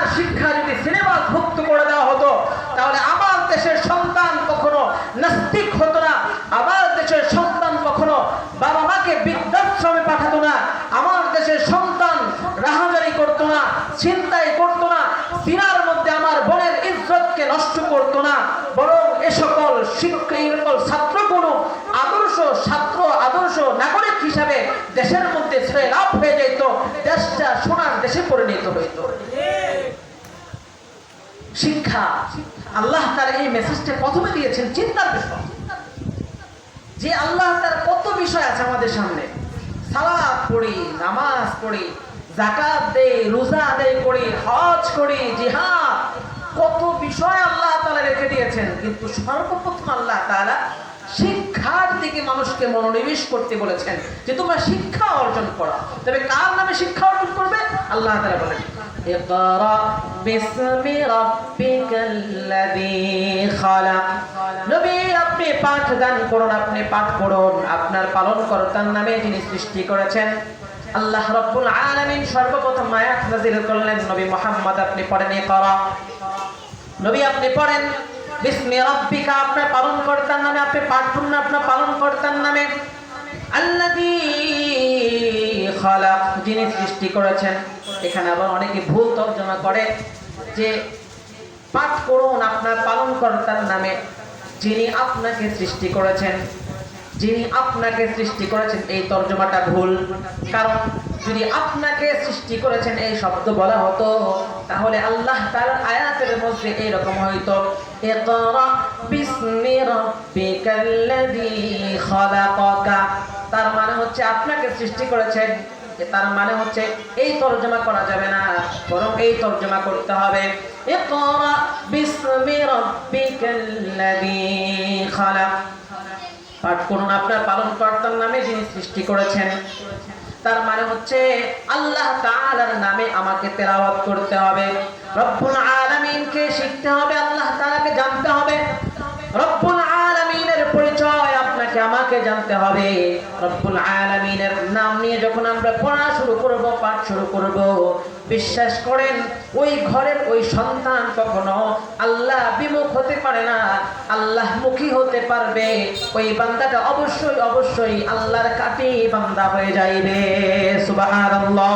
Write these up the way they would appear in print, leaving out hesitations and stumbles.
দুনিয়ার শিক্ষা যদি সিলেবাস মুক্ত করে দেওয়া হতো, তাহলে আমার দেশের সন্তান কখনো নাস্তিক হতো না, আমার দেশের সন্তান কখনো বাবা মাকে বৃদ্ধাশ্রমে পাঠাতো না, আমার দেশের সন্তান রাহাজানি করতো না, ছিনতাই করতো না, সিনার মধ্যে আমার বোনের ইজ্জতকে নষ্ট করতো না, বরং এ সকল ছাত্রগুলো আদর্শ নাগরিক হিসাবে দেশের মধ্যে লাভ হয়ে যেত, দেশটা সোনার দেশে পরিণত হইত। শিক্ষা আল্লাহ তার এই মেসেজটা প্রথমে দিয়েছেন চিন্তার বিষয়, যে আল্লাহ তার কত বিষয় আছে আমাদের সামনে। সালাত পড়ি, নামাজ পড়ি, যাকাত দেই, রোজা আদায় করি, হজ করি, জিহাদ, কত বিষয় আল্লাহ তাআলা রেখে দিয়েছেন। কিন্তু সর্বপ্রথম আল্লাহ তাআলা শিক্ষার দিকে মানুষকে মনোনিবেশ করতে বলেছেন, যে তোমরা শিক্ষা অর্জন করো। তবে কার নামে শিক্ষা অর্জন করবে? আল্লাহ তাআলা বলেন, ইকরা বিসমি রাব্বিকাল্লাযী খালাক। নবী আপনি পাঠ দান করুন, আপনি পাঠ করুন আপনার পালনকর্তার নামে, যিনি সৃষ্টি করেছেন। আল্লাহ রাব্বুল আলামিন সর্বপ্রথম আয়াত নাযিল করলেন, নবী মুহাম্মদ আপনি পড়েন ইকরা। নবী আপনি পড়েন বিসমি রাব্বিকা, আপনার পালনকর্তার নামে আপনি পাঠ করুন, আপনার পালনকর্তার নামে। আল্লাযী খালাক, যিনি সৃষ্টি করেছেন। এখানে আবার অনেকে ভুল তর্জমা করে যে পাঠ করুন আপনার পালনকর্তার নামে, যিনি আপনাকে সৃষ্টি করেছেন, যিনি আপনাকে সৃষ্টি করেছেন। এই তর্জমাটা ভুল। কারণ যদি আপনাকে সৃষ্টি করেছেন এই শব্দ বলা হতো, তাহলে আল্লাহ তাআলার আয়াতের মধ্যে এইরকম হইতো, ইকরা বিসমি রাব্বিকাল্লাযী খালাকা। তার মানে হচ্ছে আপনাকে সৃষ্টি করেছেন, তার মানে হচ্ছে এই তরজমা করা যাবে না, বরং এই তরজমা করতে হবে, ইকরা বিসমি রাব্বিকাল্লাযী খালাক। পাঠ করুন আপনার পালনকর্তার নামে, যিনি সৃষ্টি করেছেন। তার মানে হচ্ছে আল্লাহ তাআলার নামে আমাকে তেলাওয়াত করতে হবে, রব্বুল আলামিনকে শিখতে হবে, আল্লাহ তাআলাকে জানতে হবে। রব্বুল আলামিনের পরিচয় আপনাকে আমাকে জানতে হবে। রব্বুল আলামিনের নাম নিয়ে যখন আমরা পড়া শুরু করব, পাঠ শুরু করব, বিশ্বাস করেন ওই ঘরের ওই সন্তান কখনো আল্লাহ বিমুখ হতে পারে না, আল্লাহমুখী হতে পারবে। ওই বান্দাটা অবশ্যই আল্লাহর কাটি বান্দা হয়ে যাইবে। সুবহানাল্লাহ।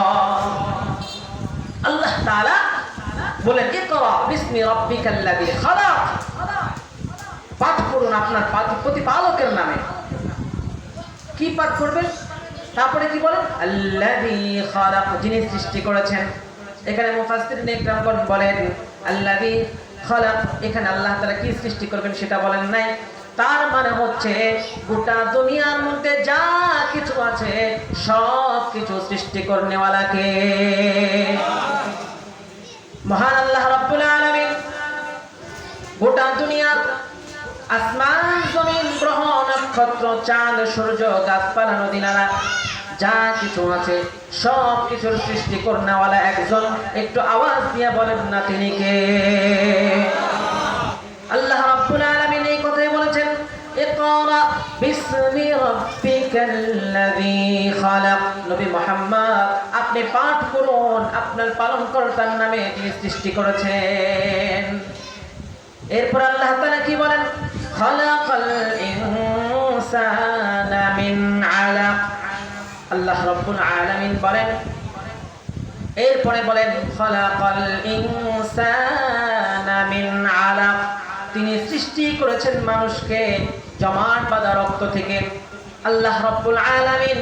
আল্লাহ তাআলা বলেন, ইকরা বিসমি রাব্বিকাল্লাযী খালাক। পাঠ করুন আপনার প্রতিপালকের নামে। কি পাঠ করবেন? তারপরে কি বলেন? আল্লাযী খালাক, যিনি সৃষ্টি করেছেন। এখানে মুফাসসিরিন ইকরামগণ বলেন আল্লাযী খালাক, এখানে আল্লাহ তাআলা কি সৃষ্টি করবেন সেটা বলেন নাই। তার মানে হচ্ছে গোটা দুনিয়ার মধ্যে যা কিছু আছে সব কিছু সৃষ্টি করনেওয়ালা কে? মহান আল্লাহ রাব্বুল আলামিন। গোটা দুনিয়ার আসমান জমিন গ্রহ নক্ষত্র চাঁদ সূর্য গাছপালা নদী নালা যা কিছু আছে সব কিছুর সৃষ্টি করনেওয়ালা একজন। একটু আওয়াজ দিয়ে বলেন না তিনি কে? আল্লাহ রাব্বুল আলামিন এই কথাই বলেছেন, ইকরা বিসমি রাব্বিকাল্লাযী খালাক। নবী মুহাম্মদ আপনি পাঠ করুন আপনার পালনকর্তার নামে, যিনি সৃষ্টি করেছেন। এরপর আল্লাহ তাআলা কি বলেন? খালাকাল ইনসানা মিন আলাক। আল্লাহ রাব্বুল আলামিন বলেন, এরপরে বলেন খালাকাল ইনসানা মিন আলাক। তিনি সৃষ্টি করেছেন মানুষকে জমাট বাঁধা রক্ত থেকে। আল্লাহ রাব্বুল আলামিন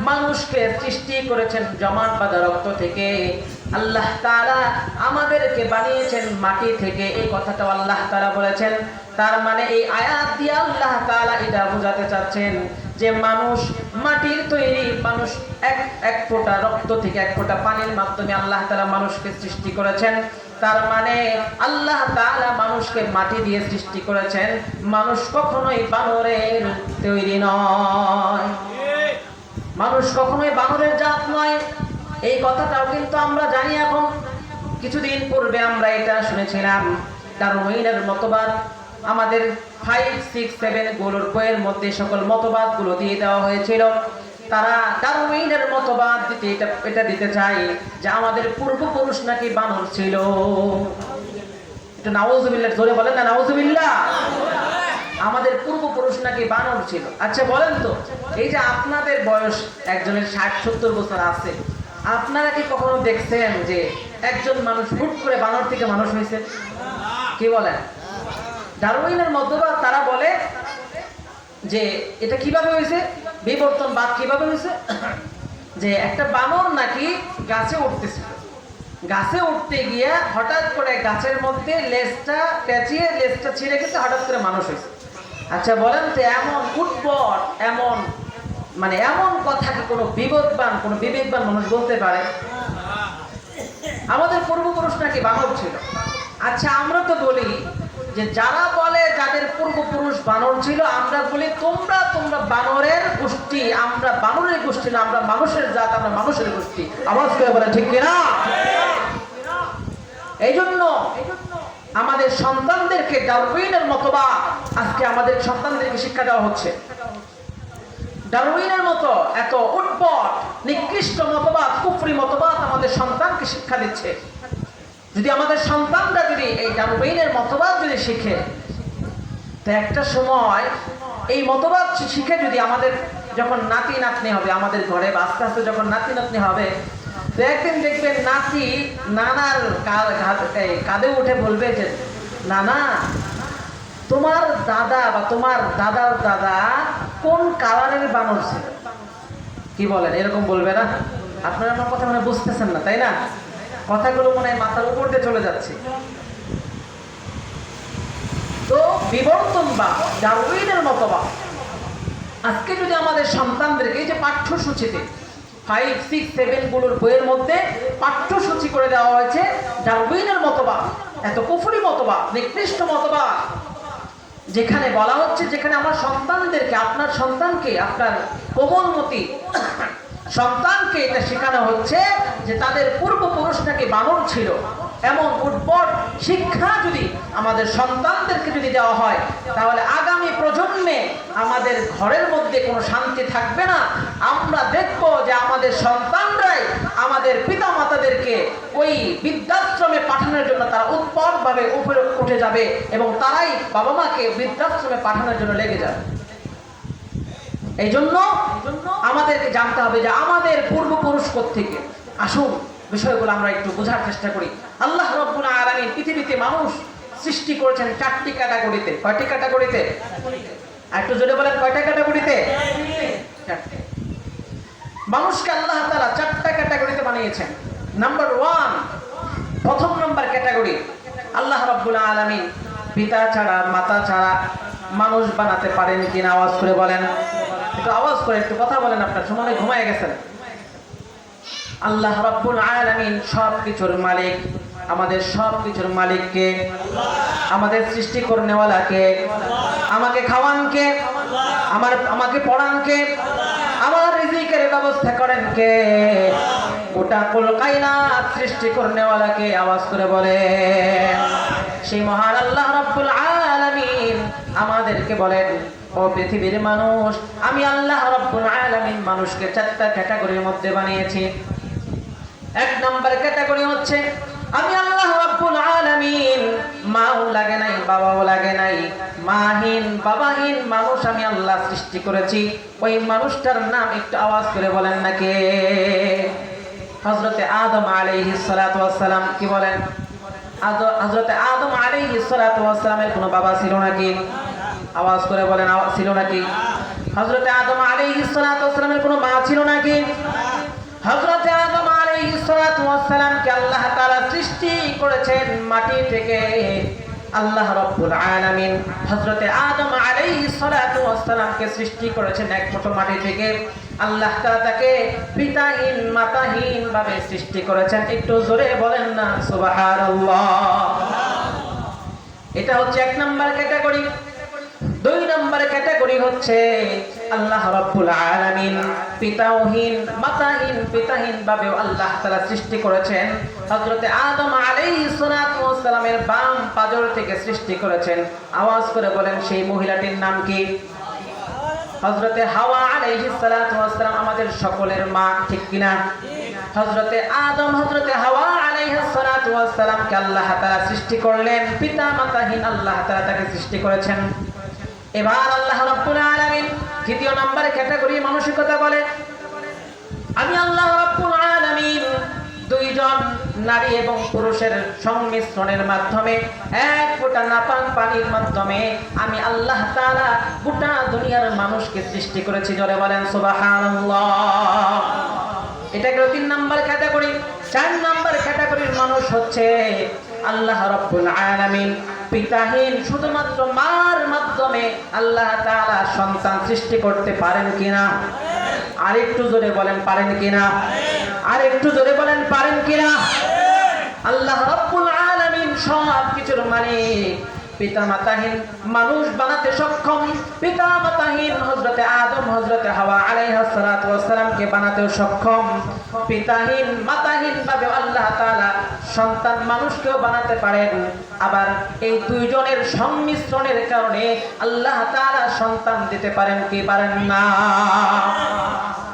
মানুষকে সৃষ্টি করেছেন জমাট বাঁধা রক্ত থেকে। আল্লাহ তাআলা আমাদেরকে বানিয়েছেন মাটি থেকে, এই কথাটা আল্লাহ তাআলা বলেছেন। তার মানে এই আয়াত দিয়ে আল্লাহ তাআলা এটা বোঝাতে চাচ্ছেন যে মানুষ মাটির তৈরি, মানুষ এক ফোঁটা রক্ত থেকে, এক ফোঁটা পানির মাধ্যমে আল্লাহ তাআলা মানুষকে সৃষ্টি করেছেন। তার মানে আল্লাহ তাআলা মানুষকে মাটি দিয়ে সৃষ্টি করেছেন। মানুষ কখনোই বানরের তৈরি নয়, মানুষ কখনোই বানরের জাত নয়। এই কথাটাও কিন্তু আমরা জানি। এখন কিছুদিন পূর্বে আমরা এটা শুনেছিলাম, ডারউইনের মতবাদ আমাদের 5, 6, 7 গুলোর বইয়ের মধ্যে সকল মতবাদগুলো দিয়ে দেওয়া হয়েছিল। তারা ডারউইনের মতবাদ দিতে এটা দিতে চায় যে আমাদের পূর্বপুরুষ নাকি বানর ছিল। একটু নাউজুবিল্লাহ জোরে বলেন না, নাউজুবিল্লাহ। আমাদের পূর্বপুরুষ নাকি বানর ছিল। আচ্ছা বলেন তো, এই যে আপনাদের বয়স একজনের 60-70 বছর আছে, আপনারা কি কখনো দেখছেন যে একজন মানুষ হুট করে বানর থেকে মানুষ হয়েছে? কি বলেন? ডারউইনের মতবাদ তারা বলে যে এটা কিভাবে হয়েছে, বিবর্তনবাদ কিভাবে হয়েছে, যে একটা বানর নাকি গাছে উঠতেছিল, গাছে উঠতে গিয়ে হঠাৎ করে গাছের মধ্যে লেজটা পেঁচিয়ে লেজটা ছিঁড়ে গেছে, হঠাৎ করে মানুষ হয়েছে। আচ্ছা বলেন তো, এমন উৎপট এমন এমন কথা কি কোনো বিবেকবান মানুষ বলতে পারে? আমাদের পূর্বপুরুষ নাকি বানর ছিল। আচ্ছা আমরা তো বলি যে যারা বলে যাদের পূর্বপুরুষ বানর ছিল, আমরা বলি তোমরা বানরের গোষ্ঠী, আমরা বানরের গোষ্ঠী না, আমরা মানুষের জাত, আমরা মানুষের গোষ্ঠী। আওয়াজ করে বলেন ঠিক কিনা? এই জন্য আমাদের সন্তানদেরকে ডারউইনের মতবাদ আজকে আমাদের সন্তানদেরকে শিক্ষা দেওয়া হচ্ছে। ডারউইনের মতো এত উৎপট নিকৃষ্ট মতবাদ, কুফরি মতবাদ আমাদের সন্তানকে শিক্ষা দিচ্ছে। যদি আমাদের সন্তানরা যদি এই ডারউইনের মতবাদ যদি শিখে, তো একটা সময় এই মতবাদ শিখে যদি আমাদের যখন নাতি নাতনি হবে, আমাদের ঘরে আস্তে আস্তে যখন নাতি নাতনি হবে, তো একদিন দেখবেন নাতি নানার কাঁধে উঠে বলবে যে নানা, তোমার দাদা বা তোমার দাদার দাদা কোন কালারের বানর ছিল? কি বলেন? এরকম বলবে না? আপনারা আমার কথা মনে বুঝতেছেন না, তাই না? কথাগুলো মনে হয় মাথার উপর দিয়ে চলে যাচ্ছে। তো বিবর্তনবাদ, ডারউইনের মতবাদ আজকে যদি আমাদের সন্তানদেরকে এই যে পাঠ্যসূচিতে 5, 6, 7 গুলোর বইয়ের মধ্যে পাঠ্যসূচি করে দেওয়া হয়েছে ডারউইনের মতবাদ, এত কুফরি মতবাদ, নিকৃষ্ট মতবাদ, যেখানে বলা হচ্ছে, যেখানে আমার সন্তানদেরকে, আপনার সন্তানকে, আপনার কোমলমতি সন্তানকে এটা শেখানো হচ্ছে যে তাদের পূর্বপুরুষ নাকি বানর ছিল। এমন উদ্ভট শিক্ষা যদি আমাদের সন্তানদেরকে যদি দেওয়া হয়, তাহলে আগামী প্রজন্মে আমাদের ঘরের মধ্যে কোনো শান্তি থাকবে না। আমরা দেখব যে আমাদের সন্তানরাই আমাদের পিতা মাতাদেরকে ওই বৃদ্ধাশ্রমে পাঠানোর জন্য তারা উৎপটভাবে উপরে উঠে যাবে এবং তারাই বাবা মাকে বৃদ্ধাশ্রমে পাঠানোর জন্য লেগে যাবে। এই জন্য আমাদেরকে জানতে হবে যে আমাদের পূর্বপুরুষ কোত্থেকে। আসুন বিষয়গুলো আমরা একটু বোঝার চেষ্টা করি। আল্লাহ রাব্বুল আলামিন পৃথিবীতে মানুষ সৃষ্টি করেছেন 4টি ক্যাটাগরিতে। কয়টি ক্যাটাগরিতে? একটু জোরে বলেন, কয়টা ক্যাটাগরিতে? 4টে। মানুষকে আল্লাহ তাআলা 4টা ক্যাটাগরিতে বানিয়েছেন। নাম্বার 1, প্রথম নাম্বার ক্যাটাগরি, আল্লাহ রাব্বুল আলামিন পিতা ছাড়া মাতা ছাড়া মানুষ বানাতে পারেন কিনা? আওয়াজ করে বলেন, একটু আওয়াজ করে একটু কথা বলেন, আপনার সময় ঘুমায় গেছেন। আল্লাহ রাব্বুল আলামিন সবকিছুর মালিক। আমাদের সবকিছুর মালিককে, আমাদের সৃষ্টি করনেওয়ালাকে, আমাকে খাওয়ানকে, আমাকে পড়ানকে, আমার রিজিকের ব্যবস্থা করেন কে? গোটা কুল কায়নাত সৃষ্টি করনেওয়ালাকে। আওয়াজ করে বলে সেই মহান আল্লাহ রাব্বুল আলামিন আমাদেরকে বলেন, ও পৃথিবীর মানুষ, আমি আল্লাহ রাব্বুল আলামিন মানুষকে 4টা ক্যাটাগরির মধ্যে বানিয়েছি। 1 নাম্বার ক্যাটাগরি হচ্ছে আমি আল্লাহ রাব্বুল আলামিন মাও লাগে নাই, বাবাও লাগে নাই, মাহীন বাবাহীন মানুষ আমি আল্লাহ সৃষ্টি করেছি। ওই মানুষটার নাম একটু আওয়াজ করে বলেন না কে? হযরতে আদম আলাইহিস সালাতু ওয়াস সালাম। কি বলেন? হযরতে আদম আলাইহিস সালাতু ওয়াস সালামের কোনো বাবা ছিল নাকি? আওয়াজ করে বলেন, ছিল নাকি? হযরতে আদম আলাইহিস সালাতু ওয়াস সালামের কোনো মা ছিল নাকি? হযরতে আদম আলাইহিস সালাতু ওয়াস সালামকে আল্লাহ তাআলা সৃষ্টি করেছেন মাটি থেকে। আল্লাহ রাব্বুল আলামিন হযরতে আদম আলাইহিস সালাতু ওয়াস সালামকে সৃষ্টি করেছেন এক মুঠো মাটি থেকে। আল্লাহ তাআলা তাকে পিতাহীন মাতাহীন ভাবে সৃষ্টি করেছেন। একটু জোরে বলেন না সুবহানাল্লাহ। এটা হচ্ছে 1 নাম্বার ক্যাটাগরি। 2 নাম্বার ক্যাটাগরি হচ্ছে আল্লাহ রাব্বুল আলামিন পিতাহীন মাতাহীন পিতাহীন ভাবে আল্লাহ তাআলা সৃষ্টি করেছেন। হযরতে আদম আলাইহিস সালাতু ওয়াস সালামের বাম পাজর থেকে সৃষ্টি করেছেন। আওয়াজ করে বলেন সেই মহিলাটির নাম কি? হযরতে হাওয়া আলাইহিস সালাতু ওয়াস সালাম আমাদের সকলের মা, ঠিক কিনা? হযরতে আদম হযরতে হাওয়া আলাইহিস সালাতু ওয়াস সালামকে আল্লাহ তাআলা সৃষ্টি করলেন, পিতা মাতাহীন আল্লাহ তাআলা তাকে সৃষ্টি করেছেন। এবার আল্লাহ রাব্বুল আলামিন দ্বিতীয় নম্বরে ক্যাটাগরি মানসিকতা বলে, আমি আল্লাহ রাব্বুল আলামিন দুইজন নারী এবং পুরুষের সংমিশ্রণের মাধ্যমে এক ফোঁটা নাপাক পানির মাধ্যমে আমি আল্লাহ তাআলা গোটা দুনিয়ার মানুষকে সৃষ্টি করেছি। জোরে বলেন সুবহানাল্লাহ। এটা গেল 3 নম্বর ক্যাটাগরি। 4 নম্বর ক্যাটাগরির মানুষ হচ্ছে আল্লাহ রাব্বুল আলামিন পিতাহীন শুধুমাত্র মার মাধ্যমে আল্লাহ তাআলা সন্তান সৃষ্টি করতে পারেন কিনা? আরেকটু জোরে বলেন পারেন কিনা? আরেকটু জোরে বলেন পারেন কিনা? আল্লাহ রাব্বুল আলামিন সব কিছুর মালিক, পিতা মাতাহীন মানুষ বানাতে সক্ষম। পিতা মাতাহীন হযরতে আদম হযরতে হাওয়া আলাইহিস সালাতু ওয়াস সালামকে বানাতেও সক্ষম। পিতাহীন মাতাহীন ভাবে আল্লাহ তাআলা সন্তান মানুষকেও বানাতে পারেন। আবার এই দুইজনের সংমিশ্রণের কারণে আল্লাহ তাআলা সন্তান দিতে পারেন কি পারেন না?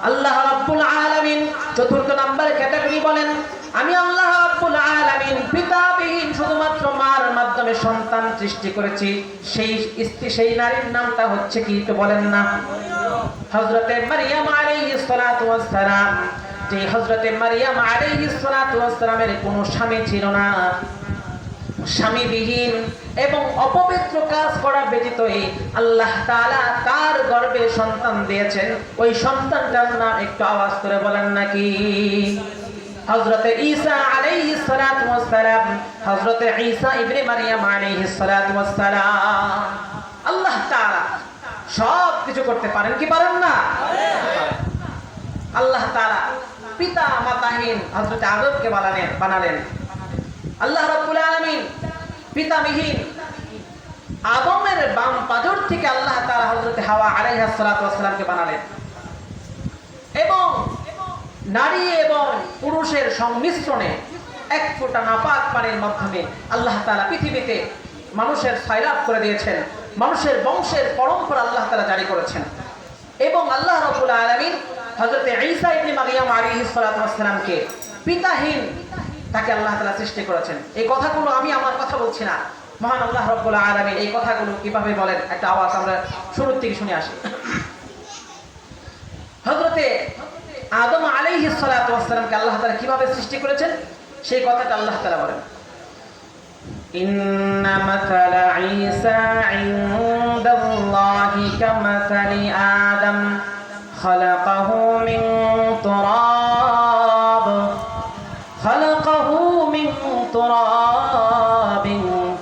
আল্লাহ রাব্বুল আলামিন চতুর্থ নম্বর ক্যাটাগরি বলেন, আমি আল্লাহ রাব্বুল আলামিন পিতাবিহীন শুধুমাত্র মার মাধ্যমে সন্তান সৃষ্টি করেছি। সেই নারীর নামটা হচ্ছে কি তো বলেন না? হযরতে মারইয়াম আলাইহিস সালাতু ওয়াস সালাম। যে হযরতে মারইয়াম আলাইহিস সালাতু ওয়াস সালামের কোনো স্বামী ছিল না, স্বামীবিহীন এবং অপবিত্র কাজ করা ব্যতীত আল্লাহ তাআলা তার গর্ভে সন্তান দিয়েছেন। ওই সন্তানটার নাম একটু আওয়াজ করে বলেন নাকি? হযরতে ঈসা আলাইহিস সালাতু ওয়াস সালাম। হযরতে ঈসা ইবনে মারইয়াম আলাইহিস সালাতু ওয়াস সালাম। আল্লাহ তাআলা সব কিছু করতে পারেন কি পারেন না? আল্লাহ তাআলা পিতা মাতাহীন হযরতে আদমকে বানালেন। আল্লাহ রাব্বুল আলামিন পিতাবিহীন আদমের বাম পাঁজর থেকে আল্লাহ তাআলা হযরতে হাওয়া আলাইহিস সালাতু ওয়াস সালামকে বানালেন এবং নারী এবং পুরুষের সংমিশ্রণে এক ফোঁটা নাপাক পানির মাধ্যমে আল্লাহ তাআলা পৃথিবীতে মানুষের সয়লাভ করে দিয়েছেন। মানুষের বংশের পরম্পরা আল্লাহ তাআলা জারি করেছেন এবং আল্লাহ রাব্বুল আলামিন হযরতে ঈসা ইবনে মারইয়াম আলাইহিস সালাতু ওয়াস সালামকে পিতাহীন তাকে আল্লাহ তাআলা সৃষ্টি করেছেন। এই কথাগুলো আমি আমার কথা বলছি না, মহান আল্লাহ রাব্বুল আলামিন এই কথাগুলো কিভাবে বলেন একটা আওয়াজ আমরা শুরু থেকে শুনে আসি। হযরতে আদম আলাইহিস সালাতু ওয়াস সালামকে আল্লাহ তাআলা কিভাবে সৃষ্টি করেছেন সেই কথাটা আল্লাহ তাআলা বলেন, ইন্না মাসালা ঈসা ইনদাল্লাহি কামাসালি আদম খালাকাহু মিন তুরাব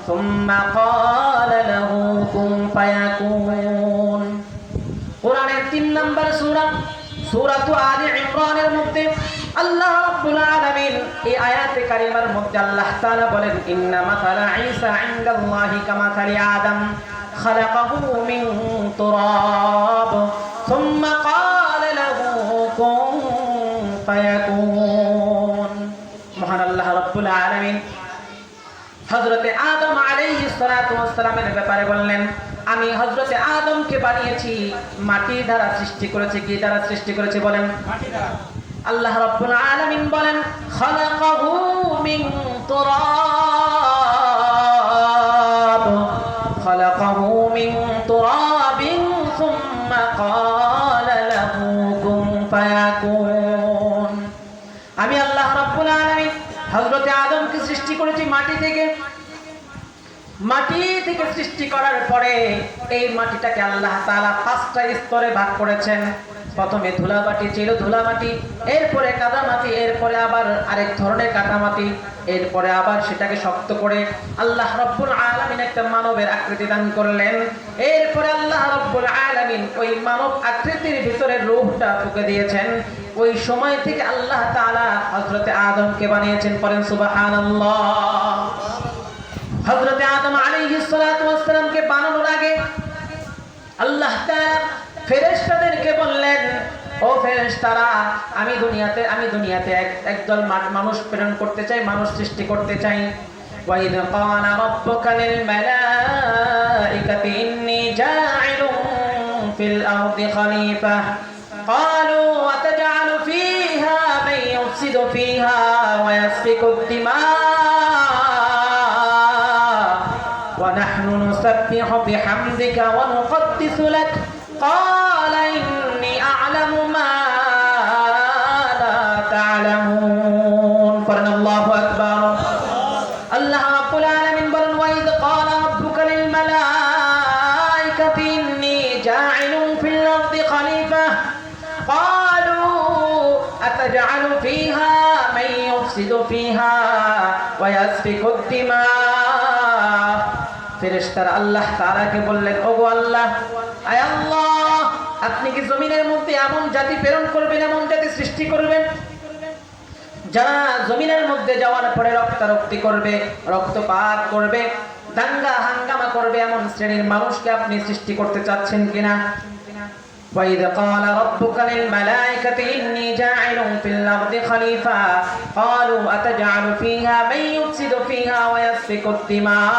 সুম্মা ক্বালা লাহু কুন ফায়াকুন। কোরআনের 3 নম্বর সূরা সূরাতু আলে ইমরানের মধ্যে আল্লাহ রাব্বুল আলামিন এই আয়াতে কারিমার মধ্যে আল্লাহ তাআলা বলেন, ইন্না মাসালা ঈসা ইনদাল্লাহি কামাসালি আদম খালাকাহু মিন তুরাব সুম্মা ক্বালা লাহু কুন ফায়াকুন। মহান আল্লাহ রাব্বুল আলামিন হযরতে আদম আলাইহিস সালাতু ওয়াস সালামের ব্যাপারে বললেন, আমি হযরতে আদমকে বানিয়েছি মাটি দ্বারা সৃষ্টি করেছি। কি দ্বারা সৃষ্টি করেছি বলেন? মাটি দ্বারা। আল্লাহ রাব্বুল আলামিন বলেন, খালাকাহু মিন তুরাব খালাকাহু মিন তুরাবিন সুম্মা ক্বালা লাহু কুন ফায়াকুন। আমি আল্লাহ রাব্বুল আলামিন হযরতে আদমকে সৃষ্টি করেছি মাটি থেকে। মাটি থেকে সৃষ্টি করার পরে এই মাটিটাকে আল্লাহ তাআলা 5টা স্তরে ভাগ করেছেন। প্রথমে ধুলামাটি ছিল, ধুলামাটি, এরপরে কাদামাটি, এরপরে আবার আরেক ধরনের কাদামাটি, এরপরে আবার সেটাকে শক্ত করে আল্লাহ রাব্বুল আলামিন একটা মানবের আকৃতি দান করলেন। এরপরে আল্লাহ রাব্বুল আলামিন ওই মানব আকৃতির ভিতরে রূহটা ফুঁকে দিয়েছেন। ওই সময় থেকে আল্লাহ তাআলা হযরতে আদমকে বানিয়েছেন। পড়েন সুবহানাল্লাহ। হযরতে আদম আলাইহিস সালাতু ওয়াস সালামকে বানানোর আগে আল্লাহ তাআলা ফেরেশতাদেরকে বললেন, ও ফেরেশতারা, আমি দুনিয়াতে একদল মানুষ প্রেরণ করতে চাই, মানুষ সৃষ্টি করতে চাই। وَإِذْ قَالَ رَبُّكَ لِلْمَلَائِكَةِ إِنِّي جَاعِلٌ في الأرض خليفة قالوا أتجعل فيها من يفسد فيها ويسفك الدماء ونحن نسبح بحمدك ونقدس لك قال إني أعلم ما لا تعلمون قرن الله أكبر الله رب العالمين বলেন وإذ قال ربك للملائكة إني جاعل في الأرض خليفة قالوا أتجعل فيها من يفسد فيها ويسفك الدماء ফেরেশতারা আল্লাহ তাআলাকে বললেন ওগো আল্লাহ আয় আল্লাহ আপনি কি জমিনের মধ্যে এমন জাতি প্রেরণ করবেন এমন জাতি সৃষ্টি করবেন যারা জমিনের মধ্যে যাওয়ার পরে রক্তারক্তি করবে রক্তপাত করবে দাঙ্গা হাঙ্গামা করবে এমন শ্রেণীর মানুষকে আপনি সৃষ্টি করতে চাচ্ছেন কিনা وَإِذْ قَالَ رَبُّكَ لِلْمَلَائِكَةِ إِنِّي جَاعِلٌ فِي الْأَرْضِ خَلِيفَةً قَالُوا أَتَجْعَلُ فِيهَا مَن يُفْسِدُ فِيهَا وَيَسْفِكُ الدِّمَاءَ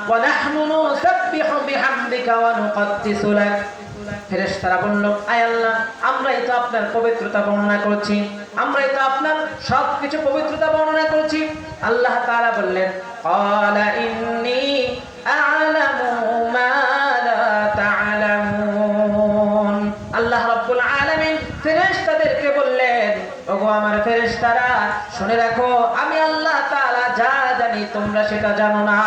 وَنَحْنُ نُسَبِّحُ بِحَمْدِكَ وَنُقَدِّسُ لَكَ ফেরেশতারা বলল আয় আল্লাহ আমরাই তো আপনার পবিত্রতা বর্ণনা করছি আমরাই তো আপনার সবকিছু পবিত্রতা বর্ণনা করছি আল্লাহ তাআলা বললেন ক্বালা ইন্নী আ'লামু মা লা তা'লামুন আল্লাহ রাব্বুল আলামিন ফেরেশতাদেরকে বললেন ওগো আমার ফেরেশতারা শুনে রাখো আমি আল্লাহ তাআলা যা জানি তোমরা সেটা জানো না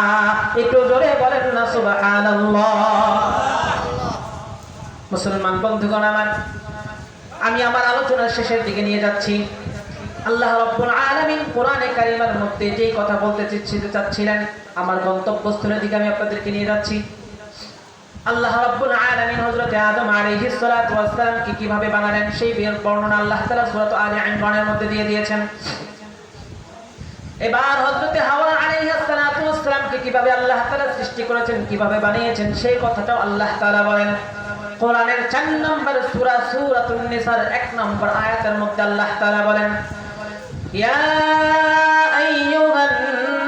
একটু জোরে বলেন না সুবহানাল্লাহ মুসলমান বন্ধুগণ আমার আমি আমার আলোচনার শেষের দিকে নিয়ে যাচ্ছি আল্লাহ রাব্বুল আলামিন কোরআনে কারীমের মধ্যে যেই কথা বলতে চাচ্ছিলেন আমার গন্তব্যস্থলের দিকে আমি আপনাদেরকে নিয়ে যাচ্ছি আল্লাহ রাব্বুল আলামিন হযরত আদম আলাইহিস সালাতু ওয়াস সালাম কে কিভাবে বানালেন সেই বর্ণনা আল্লাহ তাআলা সূরা আলে ইমরানের মধ্যে দিয়ে দিয়েছেন এবার হযরত হাওয়া আলাইহিস সালাতু ওয়াস সালাম কে কিভাবে আল্লাহ তাআলা সৃষ্টি করেছেন কিভাবে বানিয়েছেন সেই কথাটাও আল্লাহ তাআলা বলেন কোরআনের 4 নম্বর সূরা সূরাতুন নিসার 1 নম্বর আয়াতের মধ্যে আল্লাহ তাআলা বলেন ইয়া আইয়ুহান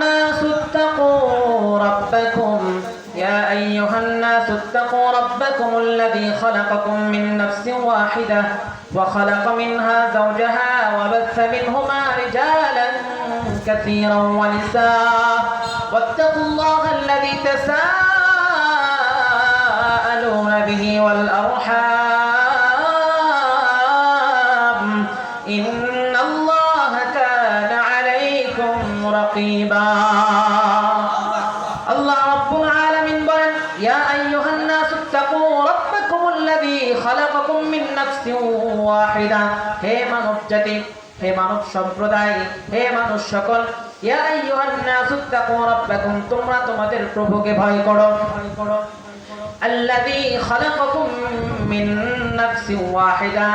নাসু তাকু রাব্বাকুম ইয়া আইয়ুহান নাসু তাকু রাব্বাকুমুল্লাযী খালাকাকুম মিন নাফসিন ওয়াহিদাহ ওয়া খালাকা মিনহা যাওজাহা ওয়া বাথা মিনহুমা রিজালান কাসীরান ওয়া নিসাআ ওয়াত্তাকুল্লাহাল্লাযী تساءلون به والأرحام إن الله كان عليكم رقيبا الله رب العالمين بلن يا أيها الناس اتقوا ربكم الذي خلقكم من نفس واحدة هي মানব জাতি হে মানব সম্প্রদায় হে মানুষ সকল ইয়া আইয়ুহান নাস তাকু রাব্বাকুম তোমরা তোমাদের প্রভুকে ভয় করো আল্লাযী খালাকাকুম মিন নাফসিন ওয়াহিদা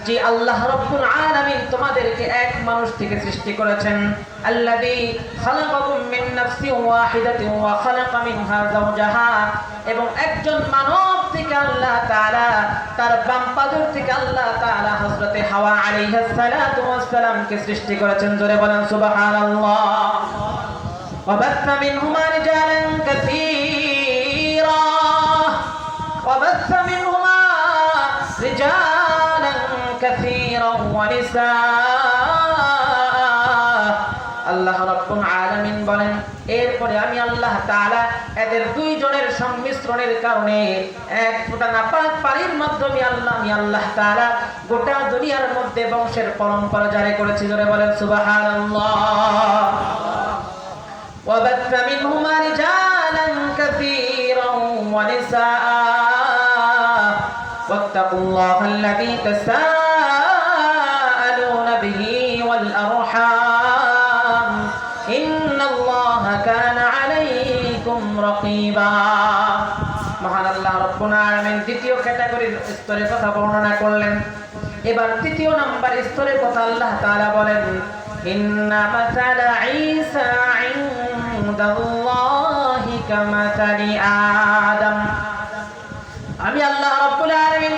যে আল্লাহ রাব্বুল আলামিন তোমাদেরকে এক মানুষ থেকে সৃষ্টি করেছেন আল্লাযী খালাকাকুম মিন নাফসিন ওয়াহিদাতিন ওয়া খালাকা মিনহা যাওজাহা এবং একজন মানব থেকে আল্লাহ তাআলা তার বাম পাদর থেকে আল্লাহ তাআলা হযরত হাওয়া আলাইহিস সালাতু ওয়াস সালামকে সৃষ্টি করেছেন জোরে বলেন সুবহানাল্লাহ ওয়া বাথা মিনহুমা রিজালান কাসীরা وبث منهما رجالا كثيرا ونساء আল্লাহ রাব্বুল আলামিন বলেন এরপরে আমি আল্লাহ তাআলা এদের দুই জনের সংমিশ্রণের কারণে এক ফোঁটা নাপাক পানির মাধ্যমে আমি আল্লাহ তাআলা গোটা দুনিয়ার মধ্যে বংশের পরম্পরা জারি করেছি জোরে বলেন সুবহানাল্লাহ وبث منهما رجالا كثيرا ونساء واتقوا الله الذي تساءلون به والأرحام إن الله كان عليكم رقيبا মহান আল্লাহ রাব্বুল আলামিন দ্বিতীয় ক্যাটাগরির স্তরের কথা বর্ণনা করলেন এবার তৃতীয় নাম্বার স্তরের কথা আল্লাহ তাআলা বলেন ইন্না মাসালা ঈসা ইনদাল্লাহি কামাসালি আদম আমি আল্লাহ রাব্বুল আলামিন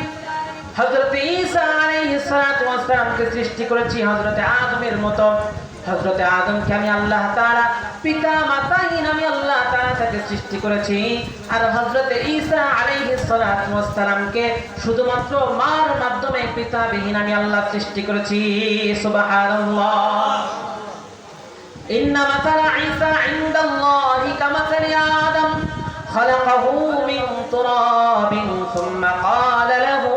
হযরত ঈসা আলাইহিস সালাতু ওয়াস সালামকে সৃষ্টি করেছি হযরত আদমের মতো হযরত আদমকে আমি আল্লাহ তাআলা পিতা মাতাহীন আমি আল্লাহ তাআলা তাকে সৃষ্টি করেছি আর হযরত ঈসা আলাইহিস সালাতু ওয়াস সালামকে শুধুমাত্র মার মাধ্যমে পিতাবিহীন আমি আল্লাহ সৃষ্টি করেছি সুবহানাল্লাহ ইন্না মাসালা ঈসা ইনদাল্লাহি কামাসালি আদম খালাকাহু মিন তুরাবিন সুম্মা ক্বালা লাহু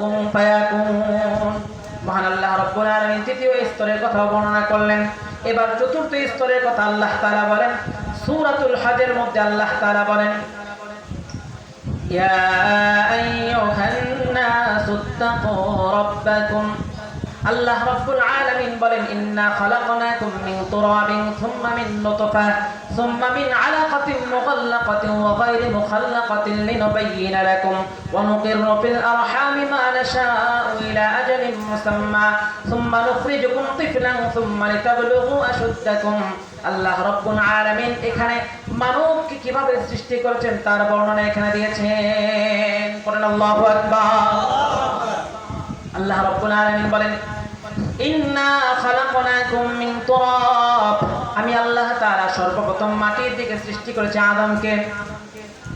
কুন ফায়াকুন মহান আল্লাহ রাব্বুল আলামিন তৃতীয় স্তরের কথা বর্ণনা করলেন এবার চতুর্থ স্তরের কথা আল্লাহ তাআলা বলেন সূরাতুল হজের মধ্যে আল্লাহ তাআলা বলেন ইয়া আইয়ুহান নাসুত্তাকু রাব্বাকুম আল্লাহ রাব্বুল আলামিন বলেন ইন্না খালাকনাকুম মিন তুরাবিন সুম্মা মিন নুতফা সুম্মা মিন আলাকাতিন মুখাল্লাকাতিন ওয়া গায়রি মুখাল্লাকাতিন লিনুবাইয়িনা লাকুম ওয়া নুকিরু ফিল আরহামি মা নাশাউ ইলা আজালিন মুসাম্মা সুম্মা নুখরিজুকুম তিফলান সুম্মা লিতাবলুগু আশুদ্দাকুম আল্লাহ রাব্বুল আলামিন এখানে মানবকে কিভাবে সৃষ্টি করেছেন তার বর্ণনা এখানে দিয়েছেন পড়েন আল্লাহু আকবার আল্লাহ রাব্বুল আলামিন বলেন ইন্না খালাকনাকুম মিন তুরাব আমি আল্লাহ তাআলা সর্বপ্রথম মাটির থেকে সৃষ্টি করেছি আদমকে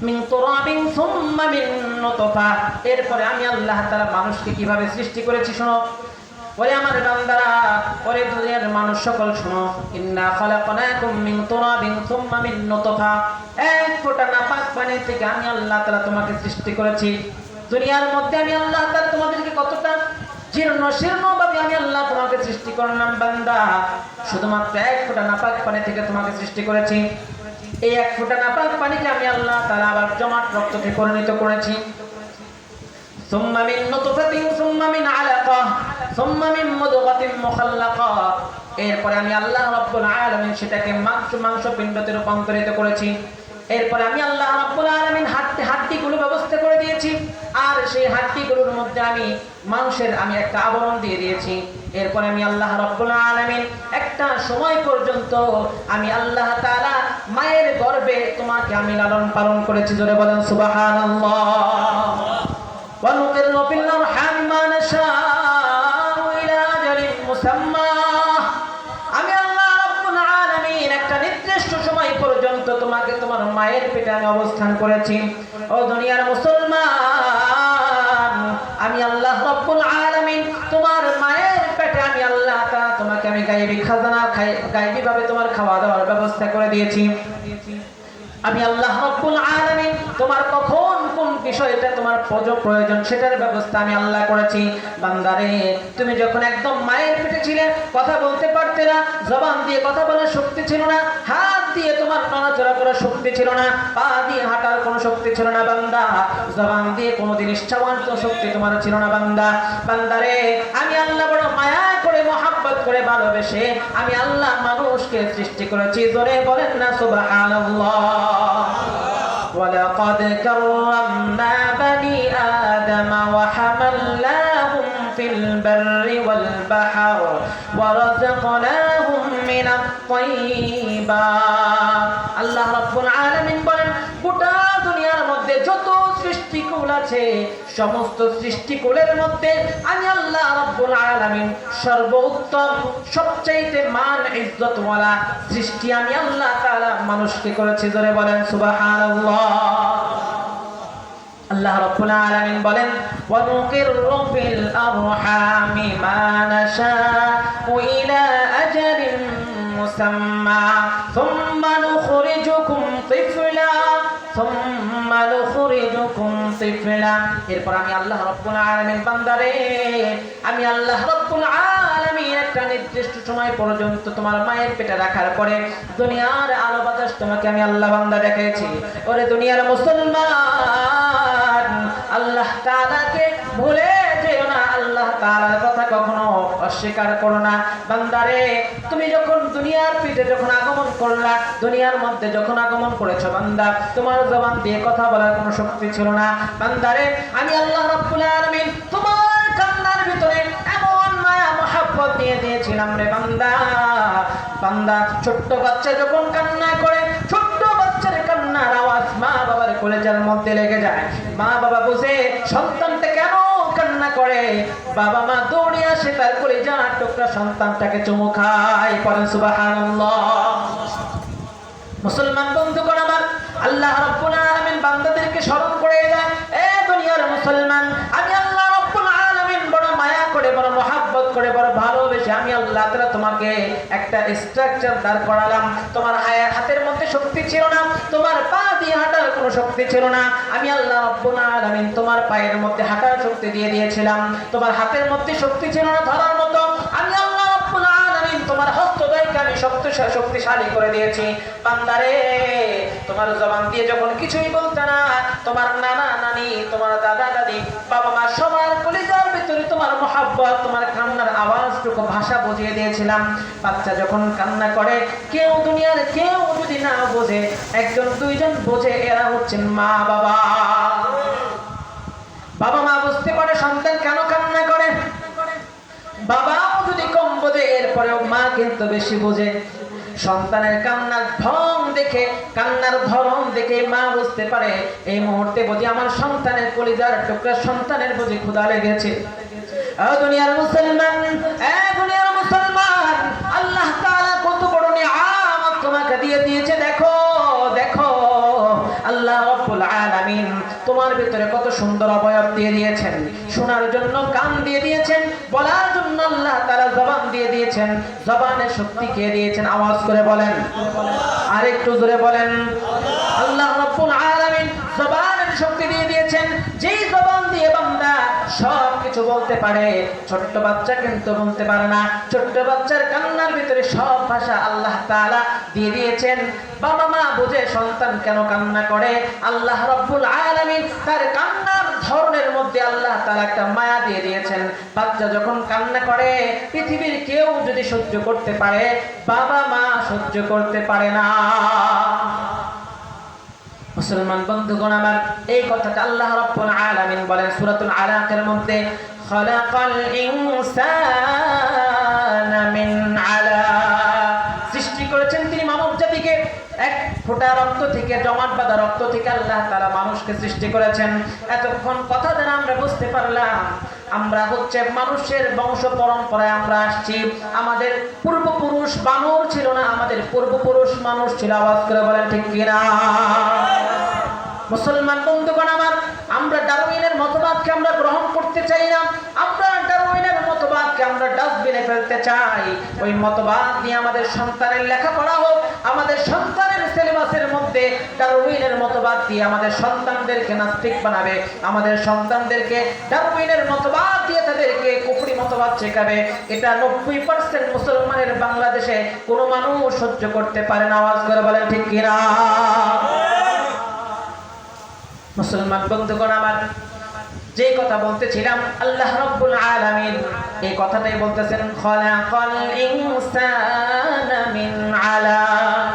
মিন তুরাবিন সুম্মা মিন নুতফা এরপরে আমি আল্লাহ তাআলা মানুষকে কিভাবে সৃষ্টি করেছি শোনো ওরে আমার বান্দারা ওরে দুনিয়ার মানুষ সকল শোনো ইন্না খালাকনাকুম মিন তুরাবিন সুম্মা মিন নুতফা এক ফোঁটা নাপাক পানি থেকে আমি আল্লাহ তাআলা তোমাকে সৃষ্টি করেছি দুনিয়ার মধ্যে আমি আল্লাহ তাআলা তোমাদেরকে কতটা জীর্ণ শীর্ণ ভাবে আমি আল্লাহ তোমাকে সৃষ্টি করলাম বান্দা শুধুমাত্র এক ফোঁটা নাপাক পানি থেকে তোমাকে সৃষ্টি করেছি এই এক ফোঁটা নাপাক পানিকে আমি আল্লাহ তাআলা আবার জমাট রক্তকে পরিণত করেছি সুম্মা মিন নুতফাতিন সুম্মা মিন আলাকা সুম্মা মিন মুদগাতিন মুখাল্লাকা এরপরে আমি আল্লাহ রাব্বুল আলামিন সেটাকে মাংস পিণ্ডতে রূপান্তরিত করেছি এরপরে আমি আল্লাহ রাব্বুল আলামিন হাড্ডিগুলো ব্যবস্থা করে দিয়েছি আর সেই হাড্ডিগুলোর মধ্যে আমি মাংসের আমি একটা আবরণ দিয়ে দিয়েছি এরপরে আমি আল্লাহ রাব্বুল আলামিন একটা সময় পর্যন্ত আমি আল্লাহ তাআলা মায়ের গর্ভে তোমাকে আমি লালন পালন করেছি জোরে বলেন সুবহানাল্লাহ ওয়া নুকিরু ফিল আরহামি মা নাশাউ ইলা আজালিন মুসাম্মা আমি আল্লাহ রাব্বুল আলামিন একটা নির্দিষ্ট সময় পর্যন্ত তোমাকে তোমার মায়ের পেটে আমি অবস্থান করেছি ও দুনিয়ার মুসলমান আমি আল্লাহ রাব্বুল আলামিন তোমার মায়ের পেটে আমি আল্লাহ তাআলা তোমাকে আমি গায়বী খাজানা গায়বী ভাবে তোমার খাওয়া দাওয়ার ব্যবস্থা করে দিয়েছি আমি আল্লাহ রাব্বুল আলামিন তোমার কখন কোন বিষয়টা তোমার প্রয়োজন সেটার ব্যবস্থা আমি আল্লাহ করেছি বান্দারে তুমি যখন একদম মায়ের পেটে ছিলে কথা বলতে পারতে না জবান দিয়ে কথা বলার শক্তি ছিল না হাত দিয়ে তোমার নড়াচড়া করার শক্তি ছিল না পা দিয়ে হাঁটার কোনো শক্তি ছিল না বান্দা জবান দিয়ে কোনো জিনিস চাওয়ার শক্তি তোমার ছিল না বান্দারে আমি আল্লাহ বড় মায়া করে মহব্বত করে ভালোবেসে আমি আল্লাহ মানুষকে সৃষ্টি করেছি জোরে বলেন না সুবহানাল্লাহ ولقد كرمنا بني آدم وحملناهم في البر والبحر ورزقناهم من الطيبات الله رب العالمين বলেন গোটা দুনিয়ার মধ্যে যত সৃষ্টিকুল আছে সমস্ত সৃষ্টিকুলের মধ্যে আমি আল্লাহ রাব্বুল আলামিন সর্বোত্তম সবচেয়ে মান ইজ্জত ওয়ালা সৃষ্টি আমি আল্লাহ তাআলা মানুষকে করেছি জোরে বলেন সুবহানাল্লাহ আল্লাহ রাব্বুল আলামিন বলেন ওয়া নুকিরু ফিল আরহামি মা নাশাউ ইলা আজালিন মুসাম্মা সুম্মা নুখরিজুকুম তিফলা সুম্মা নুখরিজুকুম তিফলা এরপর আমি আল্লাহ রাব্বুল আলামিন বান্দারে আমি আল্লাহ রাব্বুল আলামিন একটা নির্দিষ্ট সময় পর্যন্ত তোমার মায়ের পেটে রাখার পরে দুনিয়ার আলো বাতাস তোমাকে আমি আল্লাহ বান্দা দেখাইছি ওরে দুনিয়ার মুসলমান আল্লাহ তাআলাকে ভুলে যেও না আল্লাহ তাআলার কথা কখনো অস্বীকার করো না বান্দারে তুমি যখন দুনিয়ার পিঠে যখন আগমন করলা দুনিয়ার মধ্যে যখন আগমন করেছো বান্দা তোমার জবান দিয়ে কথা বলার কোনো শক্তি ছিল না বান্দারে আমি আল্লাহ রাব্বুল আলামিন তোমার কান্নার ভিতরে এমন মায়া মহব্বত দিয়ে দিয়েছিলাম রে বান্দা ছোট্ট বাচ্চা যখন কান্না করে ছোট্ট বাচ্চার কান্নার আওয়াজ মা বাবার কলেজার মধ্যে লেগে যায় মা বাবা বুঝে সন্তানটা কেন কান্না করে বাবা মা দৌড়ে আসে তার কলেজার টুকরা সন্তানটাকে চুমু খায় পড়েন সুবহানাল্লাহ মুসলমান বন্ধুগণ আমার, আল্লাহ রাব্বুল আলামিন বান্দাদেরকে স্মরণ করে দেন, এ দুনিয়ার মুসলমান, আমি আল্লাহ রাব্বুল আলামিন বড় মায়া করে, বড় মহব্বত করে, বড় ভালোবেসে আমি আল্লাহ তাআলা তোমাকে একটা স্ট্রাকচার দাঁড় করালাম। তোমার হাতের মধ্যে শক্তি ছিল না, তোমার পা দিয়ে হাঁটার কোনো শক্তি ছিল না, আমি আল্লাহ রাব্বুল আলামিন তোমার পায়ের মধ্যে হাঁটার শক্তি দিয়ে দিয়েছিলাম। তোমার হাতের মধ্যে শক্তি ছিল না ধরার মতো, আমি আল্লাহ রাব্বুল আলামিন তোমার হস্তদ্বয়কে আমি শক্তিশালী করে দিয়েছি। বান্দারে, তোমার জবান দিয়ে যখন কিছুই বলতে না, তোমার নানা নানি, তোমার দাদা দাদি, বাবা মা সবার কলিজার ভিতরে তোমার মহব্বত, তোমার কান্নার আওয়াজটুকু ভাষা বুঝিয়ে দিয়েছিলাম। বাচ্চা যখন কান্না করে, কেউ দুনিয়ার কেউ যদি না বোঝে, একজন দুইজন বোঝে, এরা হচ্ছেন মা বাবা। বাবা মা বুঝতে পারে সন্তান কেন কান্না করে, বাবাও যদি কম বোঝে, এরপরেও মা কিন্তু বেশি বোঝে। সন্তানের কান্নার ধরন দেখে মা বুঝতে পারে এই মুহূর্তে বুঝি আমার সন্তানের কলিজার টুকরা, সন্তানের বুঝি ক্ষুধা লেগেছে। দুনিয়ার মুসলমান, দুনিয়ার মুসলমান, আল্লাহ তাআলা কত বড় নিয়ামত তোমাকে দিয়ে দিয়েছে। দেখো দেখো, আল্লাহ রাব্বুল আলামিন তোমার ভিতরে কত সুন্দর অবয়ব দিয়ে দিয়েছেন। শোনার জন্য কান দিয়ে দিয়েছেন, বলার জন্য আল্লাহ তাআলা জবান দিয়ে দিয়েছেন। জবানের শক্তি কে দিয়েছেন? আওয়াজ করে বলেন, আর একটু জোরে বলেন। আল্লাহ রাব্বুল আলামিন জবানের শক্তি দিয়ে দিয়েছেন, যেই জবান দিয়ে বান্দা সব কিছু বলতে পারে। ছোট্ট বাচ্চা কিন্তু বলতে পারে না, ছোট্ট বাচ্চার কান্নার ভিতরে সব ভাষা আল্লাহ তাআলা দিয়ে দিয়েছেন। বাবা মা বুঝে সন্তান কেন কান্না করে, আল্লাহ রাব্বুল আলামিন তার কান্নার ধরনের মধ্যে আল্লাহ তাআলা একটা মায়া দিয়ে দিয়েছেন। বাচ্চা যখন কান্না করে, পৃথিবীর কেউ যদি সহ্য করতে পারে, বাবা মা সহ্য করতে পারে না। মুসলমান বন্ধুগণ আমার, এই কথাটা আল্লাহ রাব্বুল আলামিন বলেন সূরাতুল আলাকের মধ্যে, খালাকাল ইনসানা মিন আলাক। সৃষ্টি করেছেন তিনি মানব জাতিকে এক ফোঁটা রক্ত থেকে, জমাট বাঁধা রক্ত থেকে আল্লাহ তাআলা মানুষকে সৃষ্টি করেছেন। এতক্ষণ কথা দ্বারা আমরা বুঝতে পারলাম, আমরা হচ্ছে মানুষের বংশ পরম্পরায় আমরা আসছি। আমাদের পূর্বপুরুষ বানর ছিল না, আমাদের পূর্বপুরুষ মানুষ ছিল। আওয়াজ করে বলেন ঠিক কিনা? মুসলমান বন্ধুগণ আমার, আমরা ডারউইনের মতবাদকে আমরা গ্রহণ করতে চাই না, আমরা ডারউইনের মতবাদকে আমরা ডাস্টবিনে ফেলতে চাই। ওই মতবাদ নিয়ে আমাদের সন্তানের লেখাপড়া হোক, আমাদের সন্তানের সিলেবাসের মধ্যে ডারউইনের মতবাদ দিয়ে আমাদের সন্তানদেরকে নাস্তিক বানাবে, আমাদের সন্তানদেরকে ডারউইনের মতবাদ দিয়ে তাদেরকে কুফরি মতবাদ শেখাবে। এটা 90% মুসলমানের বাংলাদেশে কোনো মানুষ সহ্য করতে পারে না। আওয়াজ করে বলেন ঠিক কিনা? মুসলমান বন্ধুগণ আমার, যে কথা বলতেছিলাম, আল্লাহ রাব্বুল আলামিন এই কথাটাই বলতেছেন, খালাকাল ইনসানা মিন আলাক।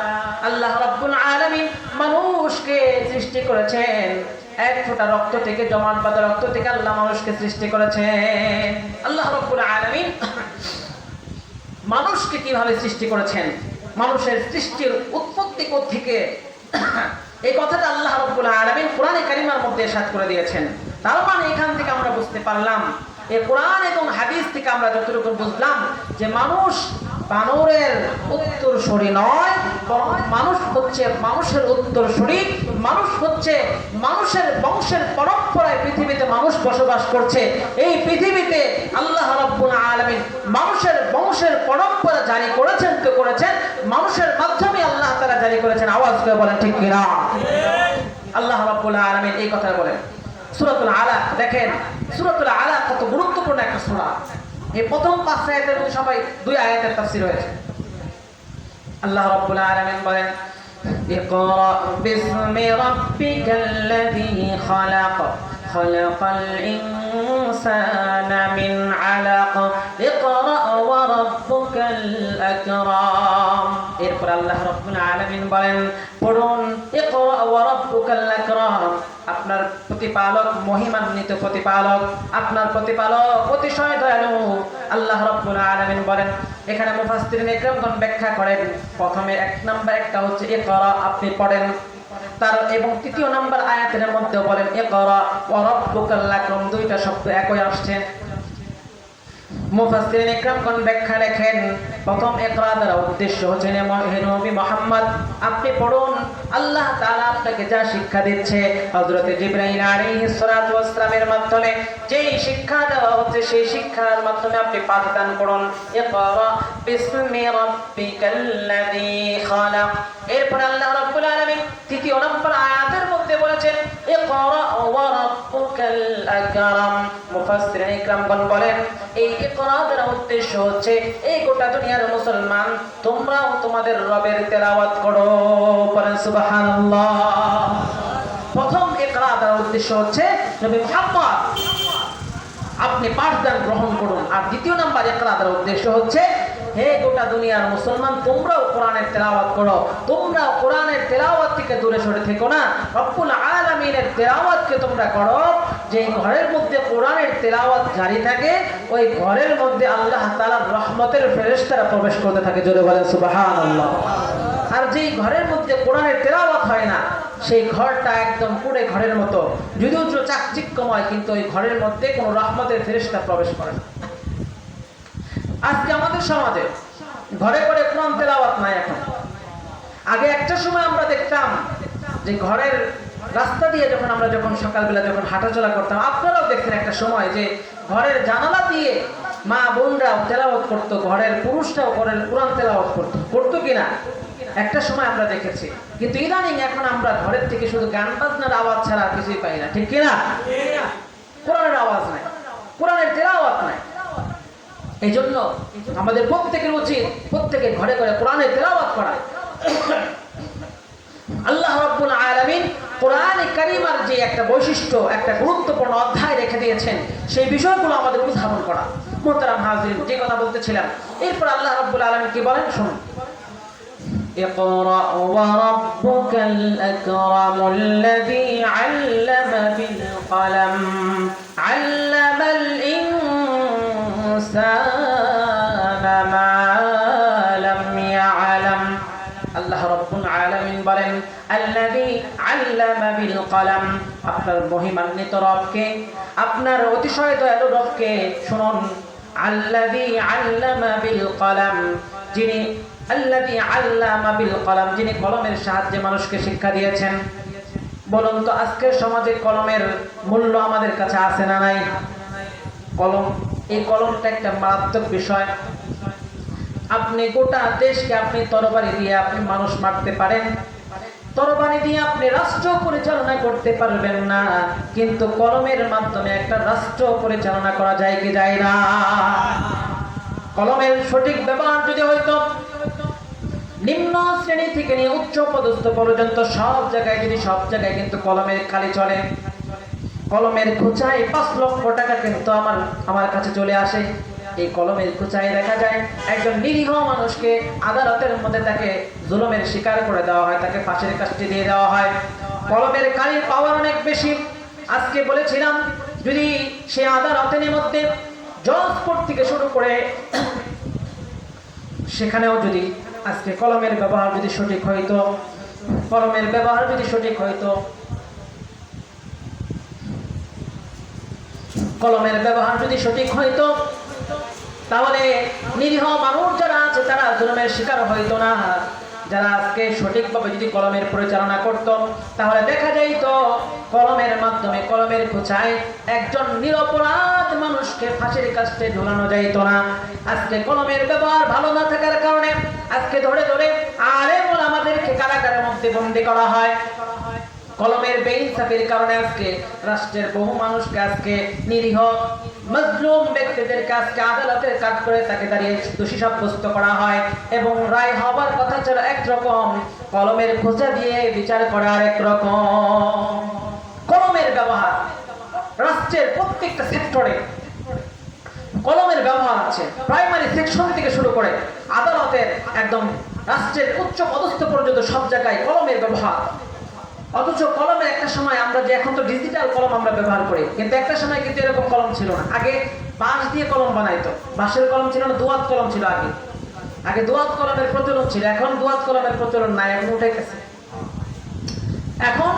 আল্লাহ রাব্বুল আলামিন মানুষকে সৃষ্টি করেছেন এক ফোঁটা রক্ত থেকে, জমাট বাঁধা রক্ত থেকে আল্লাহ মানুষকে সৃষ্টি করেছেন। আল্লাহ রাব্বুল আলামিন মানুষকে কিভাবে সৃষ্টি করেছেন, মানুষের সৃষ্টির উৎপত্তি থেকে, এই কথাটা আল্লাহ রাব্বুল আলামিন কোরআনে কারিমার মধ্যে ইরশাদ করে দিয়েছেন। তার মানে এখান থেকে আমরা বুঝতে পারলাম, এই কোরআন এবং হাদিস থেকে আমরা যতটুকু বুঝলাম যে মানুষ বানরের উত্তরসূরি নয়, বরং মানুষ হচ্ছে মানুষের উত্তরসূরি। মানুষ হচ্ছে মানুষের বংশের পরম্পরায় পৃথিবীতে মানুষ বসবাস করছে। এই পৃথিবীতে আল্লাহ রাব্বুল আলামিন মানুষের বংশের পরম্পরা জারি করেছেন তো করেছেন, মানুষের মাধ্যমে আল্লাহ তাআলা জারি করেছেন। আওয়াজ করে বলেন ঠিক কিনা? আল্লাহ রাব্বুল আলামিন এই কথা বলেন সূরাতুল আলাক। দেখেন সূরাতুল আলাক কত গুরুত্বপূর্ণ একটা সূরা। এই প্রথম 5 আয়াতের মধ্যে সবাই 2 আয়াতের তাফসীর হয়েছে। আল্লাহ রাব্বুল আলামিন বলেন, ইকরা বিসমি রাব্বিকাল্লাযী খালাক, খালাকাল ইনসানা মিন আলাক, ইকরা ওয়া রাব্বুকাল আকরাম। এরপর আল্লাহ রাব্বুল আলামিন বলেন, পড়ুন, ইকরা ওয়া রাব্বুকাল আকরাম। আপনার প্রতিপালক মহিমান্বিত প্রতিপালক, আপনার প্রতিপালক অতিশয় দয়ালু। আল্লাহ রাব্বুল আলামিন বলেন, এখানে মুফাসসিরিন ইকরামগণ ব্যাখ্যা করেন, প্রথমে এক নাম্বার একটা হচ্ছে ইকরা, আপনি পড়েন। তার এবং তৃতীয় নাম্বার আয়াতের মধ্যে বলেন ইকরা ওয়া রাব্বুকাল আকরাম, দুইটা শব্দ একই আসছে। মুফাসসিরিন ইকরামগণ ব্যাখ্যা লেখেন, প্রথম ইকরা দ্বারা উদ্দেশ্য হচ্ছে হে নবী মুহাম্মদ, আপনি পড়ুন। আল্লাহ তাআলা আপনাকে যা শিক্ষা দিচ্ছে হযরত জিবরাইল আলাইহিস সালাতু ওয়াস সালামের মাধ্যমে যেই শিক্ষা দেওয়া হচ্ছে, সেই শিক্ষার মাধ্যমে আপনি পাঠদান করুন। ইকরা বিসমি রাব্বিকাল্লাযী খালাক। এরপর আল্লাহ রাব্বুল আলামিন তৃতীয় নম্বর আয়াতের মধ্যে বলেছেন ইকরা ওয়া রাব্বুকাল আকরাম। মুফাসসিরিন ইকরামগণ বলেন, এই ইকরা দ্বারা উদ্দেশ্য হচ্ছে এই গোটা দুনিয়ার মুসলমান তোমরাও তোমাদের রবের তেলাওয়াত করো। বলেন সুবহানাল্লাহ। প্রথম ইকরা দ্বারা উদ্দেশ্য হচ্ছে নবী মুহাম্মদ আপনি পাঠদান গ্রহণ করুন। আর দ্বিতীয় নাম্বার ইকরা দ্বারা উদ্দেশ্য হচ্ছে হে গোটা দুনিয়ার মুসলমান তোমরাও কোরআনের তেলাওয়াত করো। তোমরাও কোরআনের তেলাওয়াত থেকে দূরে সরে থেকো না, রব্বুল আলামিনের তেলাওয়াতকে তোমরা করো। যে ঘরের মধ্যে কোরআনের তেলাওয়াত জারি থাকে ওই ঘরের মধ্যে আল্লাহ তাআলার রহমতের ফেরেশতারা প্রবেশ করতে থাকে। জোরে বলেন সুবহানাল্লাহ। আর যেই ঘরের মধ্যে কোরআনের তেলাওয়াত হয় না সেই ঘরটা একদম পুড়ে ঘরের মতো, যদিও চাকচিক্যময়, কিন্তু ওই ঘরের মধ্যে কোনো রহমতের ফেরেশতা প্রবেশ করে না। আজকে আমাদের সমাজে ঘরে ঘরে কোরআন তেলাওয়াত নাই। এখন আগে একটা সময় আমরা দেখতাম যে ঘরের রাস্তা দিয়ে যখন সকালবেলা যখন হাঁটাচলা করতাম, আপনারাও দেখতেন একটা সময় যে ঘরের জানালা দিয়ে মা বোনরাও তেলাওয়াত করতো, ঘরের পুরুষরাও ঘরের কোরআন তেলাওয়াত করতো কিনা একটা সময় আমরা দেখেছি। কিন্তু ইদানিং এখন আমরা ঘরের থেকে শুধু গান বাজনার আওয়াজ ছাড়া কিছুই পাই না, ঠিক কিনা? কোরআনের আওয়াজ নাই, কোরআনের তেলাওয়াত নাই। এই জন্য আমাদের প্রত্যেকের উচিত প্রত্যেকের ঘরে ঘরে কোরআনের তেলাওয়াত করা। আল্লাহ রাব্বুল আলামিন কোরআনে কারীমের যে একটা বৈশিষ্ট্য, একটা গুরুত্বপূর্ণ অধ্যায় রেখে দিয়েছেন, সেই বিষয়গুলো আমাদের উদ্ধারণ করা। মুহতারাম হাজির, যে কথা বলতেছিলাম, এরপর আল্লাহ রাব্বুল আলামিন কি বলেন শুনুন। اقرأ وربك الأكرم الذي علم بالقلم علم الإنسان ما لم يعلم। আল্লাহ রাব্বুল আলামিন বলেন আল্লাযী আল্লামা বিল কলম। আপনার মহিমান্বিত রবকে, আপনার অতিশয় দয়ালু রবকে শুনুন। আল্লাযী আল্লামা বিল কলম, যিনি আল্লাযী আল্লামা বিল কলম, যিনি কলমের সাহায্যে মানুষকে শিক্ষা দিয়েছেন। বলুন তো আজকের সমাজে কলমের মূল্য আমাদের কাছে আছে না নাই? কলম, এই কলমটা একটা মারাত্মক বিষয়। আপনি গোটা দেশকে আপনি তরবারি দিয়ে আপনি মানুষ মারতে পারেন, তরবারি দিয়ে আপনি রাষ্ট্র পরিচালনা করতে পারবেন না, কিন্তু কলমের মাধ্যমে একটা রাষ্ট্র পরিচালনা করা যায় কি যায় না? কলমের সঠিক ব্যবহার যদি হইতো, নিম্ন শ্রেণী থেকে নিয়ে উচ্চ পদস্থ পর্যন্ত সব জায়গায় কিন্তু কলমের খালি চলে। কলমের খোঁচায় 5 লক্ষ টাকা কিন্তু আমার কাছে চলে আসে। এই কলমের খোঁচায় দেখা যায় একজন নিরীহ মানুষকে আদালতের মধ্যে তাকে জুলুমের শিকার করে দেওয়া হয়, তাকে ফাঁসির কাস্টে দিয়ে দেওয়া হয়। কলমের কালির পাওয়ার অনেক বেশি। আজকে বলেছিলাম যদি সে আদালতের মধ্যে জজ কোর্ট থেকে শুরু করে সেখানেও যদি আজকে কলমের ব্যবহার যদি সঠিক হইতো, কলমের ব্যবহার যদি সঠিক হইতো, কলমের ব্যবহার যদি সঠিক হইতো, তাহলে নিরীহ মানুষ যারা আছে তারা জুলুমের শিকার হইতো না। যারা আজকে সঠিকভাবে যদি কলমের পরিচালনা করত, তাহলে দেখা যাইত কলমের মাধ্যমে, কলমের খোঁচায় একজন নিরপরাধ মানুষকে ফাঁসির কাস্টে ঝুলানো যাইত না। আজকে কলমের ব্যবহার ভালো না থাকার কারণে আজকে ধরে ধরে আলেম ওলামাদেরকে কারাগারের মধ্যে বন্দী করা হয়। কলমের বেইনসাফির কারণে আজকে রাষ্ট্রের বহু মানুষকে, আজকে নিরীহ মজলুম ব্যক্তিদেরকে আজকে আদালতের কাজ করে তাকে দাঁড়িয়ে দোষী সাব্যস্ত করা হয় এবং রায় হবার কথা ছিল একরকম, কলমের খোঁচা দিয়ে বিচার করা আরেক রকম। কলমের ব্যবহার রাষ্ট্রের প্রত্যেকটা সেক্টরে কলমের ব্যবহার আছে, প্রাইমারি সেকশন থেকে শুরু করে আদালতের একদম রাষ্ট্রের উচ্চ পদস্থ পর্যন্ত সব জায়গায় কলমের ব্যবহার। অথচ কলমে একটা সময় আমরা যে এখন তো ডিজিটাল কলম আমরা ব্যবহার করি, কিন্তু একটা সময় কিন্তু এরকম কলম ছিল না। আগে বাঁশ দিয়ে কলম বানাইতো, বাঁশের কলম ছিল না, দোয়াত কলম ছিল। আগে দোয়াত কলমের প্রচলন ছিল, এখন দোয়াত কলমের প্রচলন নাই, এখন উঠে গেছে। এখন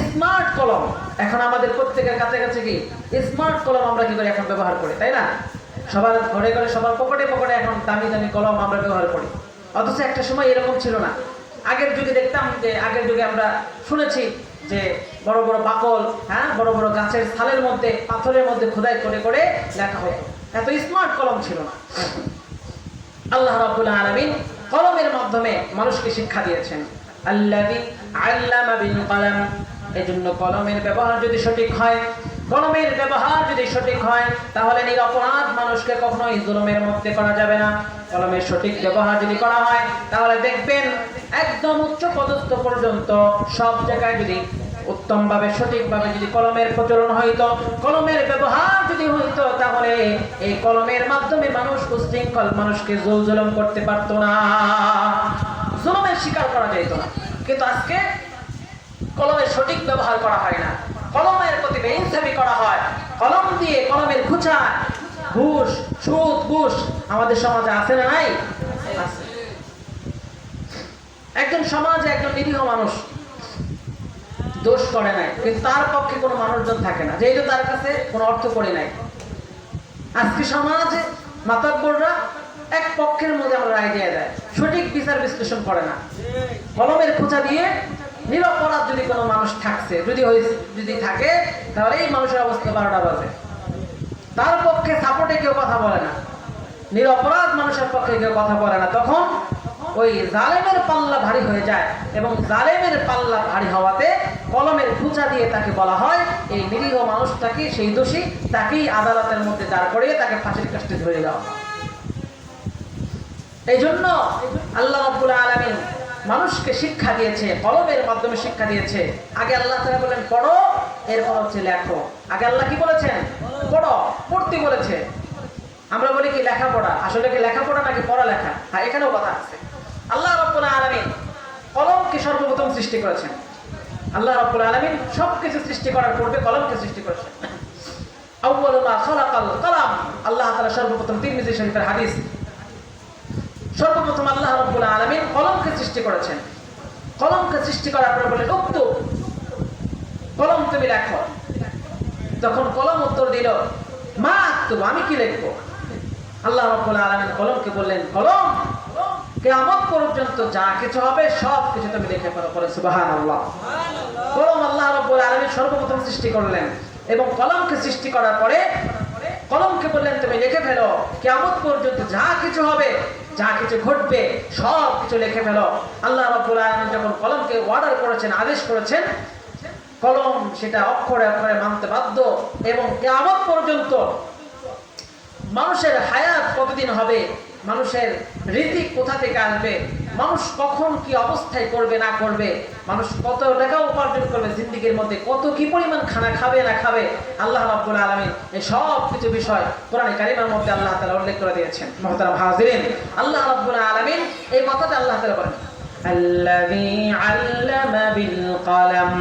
স্মার্ট কলম, এখন আমাদের প্রত্যেকের কাছে কাছে কি স্মার্ট কলম আমরা কি করি এখন ব্যবহার করি, তাই না? সবার ঘরে ঘরে সবার পকেটে পকেটে এখন দামি দামি কলম আমরা ব্যবহার করি, অথচ একটা সময় এরকম ছিল না। আগের যুগে দেখতাম যে আগের যুগে আমরা শুনেছি যে বড় বড় বাকল, হ্যাঁ, বড় বড় গাছের ছালের মধ্যে পাথরের মধ্যে খোদাই করে করে লেখা হতো। এত স্মার্ট কলম ছিল না। আল্লাহ রাব্বুল আলামিন কলমের মাধ্যমে মানুষকে শিক্ষা দিয়েছেন। আল্লাযী আল্লামা বিল কলম। এজন্য কলমের ব্যবহার যদি সঠিক হয়, কলমের ব্যবহার যদি সঠিক হয়, তাহলে নিরপরাধ মানুষকে কখনোই জুলুমের মধ্যে করা যাবে না। কলমের সঠিক ব্যবহার যদি করা হয়, তাহলে দেখবেন একদম উচ্চ পদস্থ পর্যন্ত সব জায়গায় যদি উত্তমভাবে সঠিকভাবে যদি কলমের প্রচলন হইতো, কলমের ব্যবহার যদি হইতো, তাহলে এই কলমের মাধ্যমে মানুষ উশৃঙ্খল মানুষকে জুলুম করতে পারতো না, জুলুমের শিকার করা যেত না। কিন্তু আজকে কলমের সঠিক ব্যবহার করা হয় না, কলমের প্রতি বেইনসাফি করা হয়। কলম দিয়ে কলমের খুঁচা, ঘুষ, সুদ, ঘুষ আমাদের সমাজে আছে না নাই? আছে। একজন সমাজে একজন নিরীহ মানুষ দোষ করে নাই, কিন্তু তার পক্ষে কোনো মানুষজন থাকে না, যেহেতু তার কাছে কোনো অর্থ করে নাই। আজকে সমাজে মাতাব্বররা এক পক্ষের মধ্যে আমরা রায় দিয়ে দেয়, সঠিক বিচার বিশ্লেষণ করে না। কলমের খোঁচা দিয়ে নিরপরাধ যদি কোনো মানুষ থাকছে, যদি থাকে, তাহলে এই মানুষের অবস্থা 12টা বাজে। তার পক্ষে সাপোর্টে কেউ কথা বলে না, নিরপরাধ মানুষের পক্ষে কেউ কথা বলে না। তখন ওই জালেমের পাল্লা ভারী হয়ে যায়, এবং জালেমের পাল্লা ভারী হওয়াতে কলমের খুঁচা দিয়ে তাকে বলা হয় এই নিরীহ মানুষটাকে, সেই দোষী তাকেই আদালতের মধ্যে দাঁড় করিয়ে তাকে ফাঁসির কাস্টে ধরে দেওয়া। এই জন্য আল্লাহ রাব্বুল আলামিন মানুষকে শিক্ষা দিয়েছে, কলমের মাধ্যমে শিক্ষা দিয়েছে। আগে আল্লাহ তাআলা বলেন পড়ো, এরপর হচ্ছে লেখো। আগে আল্লাহ কি বলেছেন? পড়ো, পড়তে বলেছে। আমরা বলি কি লেখাপড়া, আসলে কি লেখাপড়া নাকি পড়ালেখা? হ্যাঁ, এখানেও কথা আছে। আল্লাহ রাব্বুল আলামিন কলমকে সর্বপ্রথম সৃষ্টি করেছেন। আল্লাহ রাব্বুল আলামিন সবকিছু সৃষ্টি করার পূর্বে কলমকে সৃষ্টি করেছেন। আউয়ালু মা খালাকাল কলম। আল্লাহ তাআলা সর্বপ্রথম, তিরমিজি শরীফের হাদিস, সর্বপ্রথম আল্লাহ রাব্বুল আলামিন কলমকে সৃষ্টি করেছেন। কলমকে সৃষ্টি করার পরে বলেন উক্তু, কলম তুমি লেখো। তখন কলম উত্তর দিল মা আক্তুব, আমি কি লিখবো? আল্লাহ রাব্বুল আলামিন কলমকে বললেন কলম, কিয়ামত পর্যন্ত যা কিছু হবে সব কিছু তুমি লিখে ফেলো। বলেন সুবহানাল্লাহ। কলম আল্লাহ রাব্বুল আলামিন সর্বপ্রথম সৃষ্টি করলেন, এবং কলমকে সৃষ্টি করার পরে কলমকে বললেন তুমি লিখে ফেলো, কিয়ামত পর্যন্ত যা কিছু হবে, যা কিছু ঘটবে সব কিছু লিখে ফেলো। আল্লাহ রাব্বুল আলামিন যখন কলমকে অর্ডার করেছেন, আদেশ করেছেন, কলম সেটা অক্ষরে অক্ষরে মানতে বাধ্য। এবং কিয়ামত পর্যন্ত মানুষের হায়াত কতদিন হবে, মানুষের রিজিক কোথা থেকে আসবে, মানুষ কখন কি অবস্থায় করবে না করবে, মানুষ কত টাকা উপার্জন করবে জিন্দেগীর মধ্যে, কত কি পরিমাণ খানা খাবে না খাবে, আল্লাহ রাব্বুল আলামিন এই সব কিছু বিষয় কোরআনে কারিমের মধ্যে আল্লাহ তাআলা উল্লেখ করে দিয়েছেন। মুহতারাম হাজিরিন, আল্লাহ রাব্বুল আলামিন এই কথাটা আল্লাহ তাআলা বলেন আল্লাযী আল্লামা বিল কলম।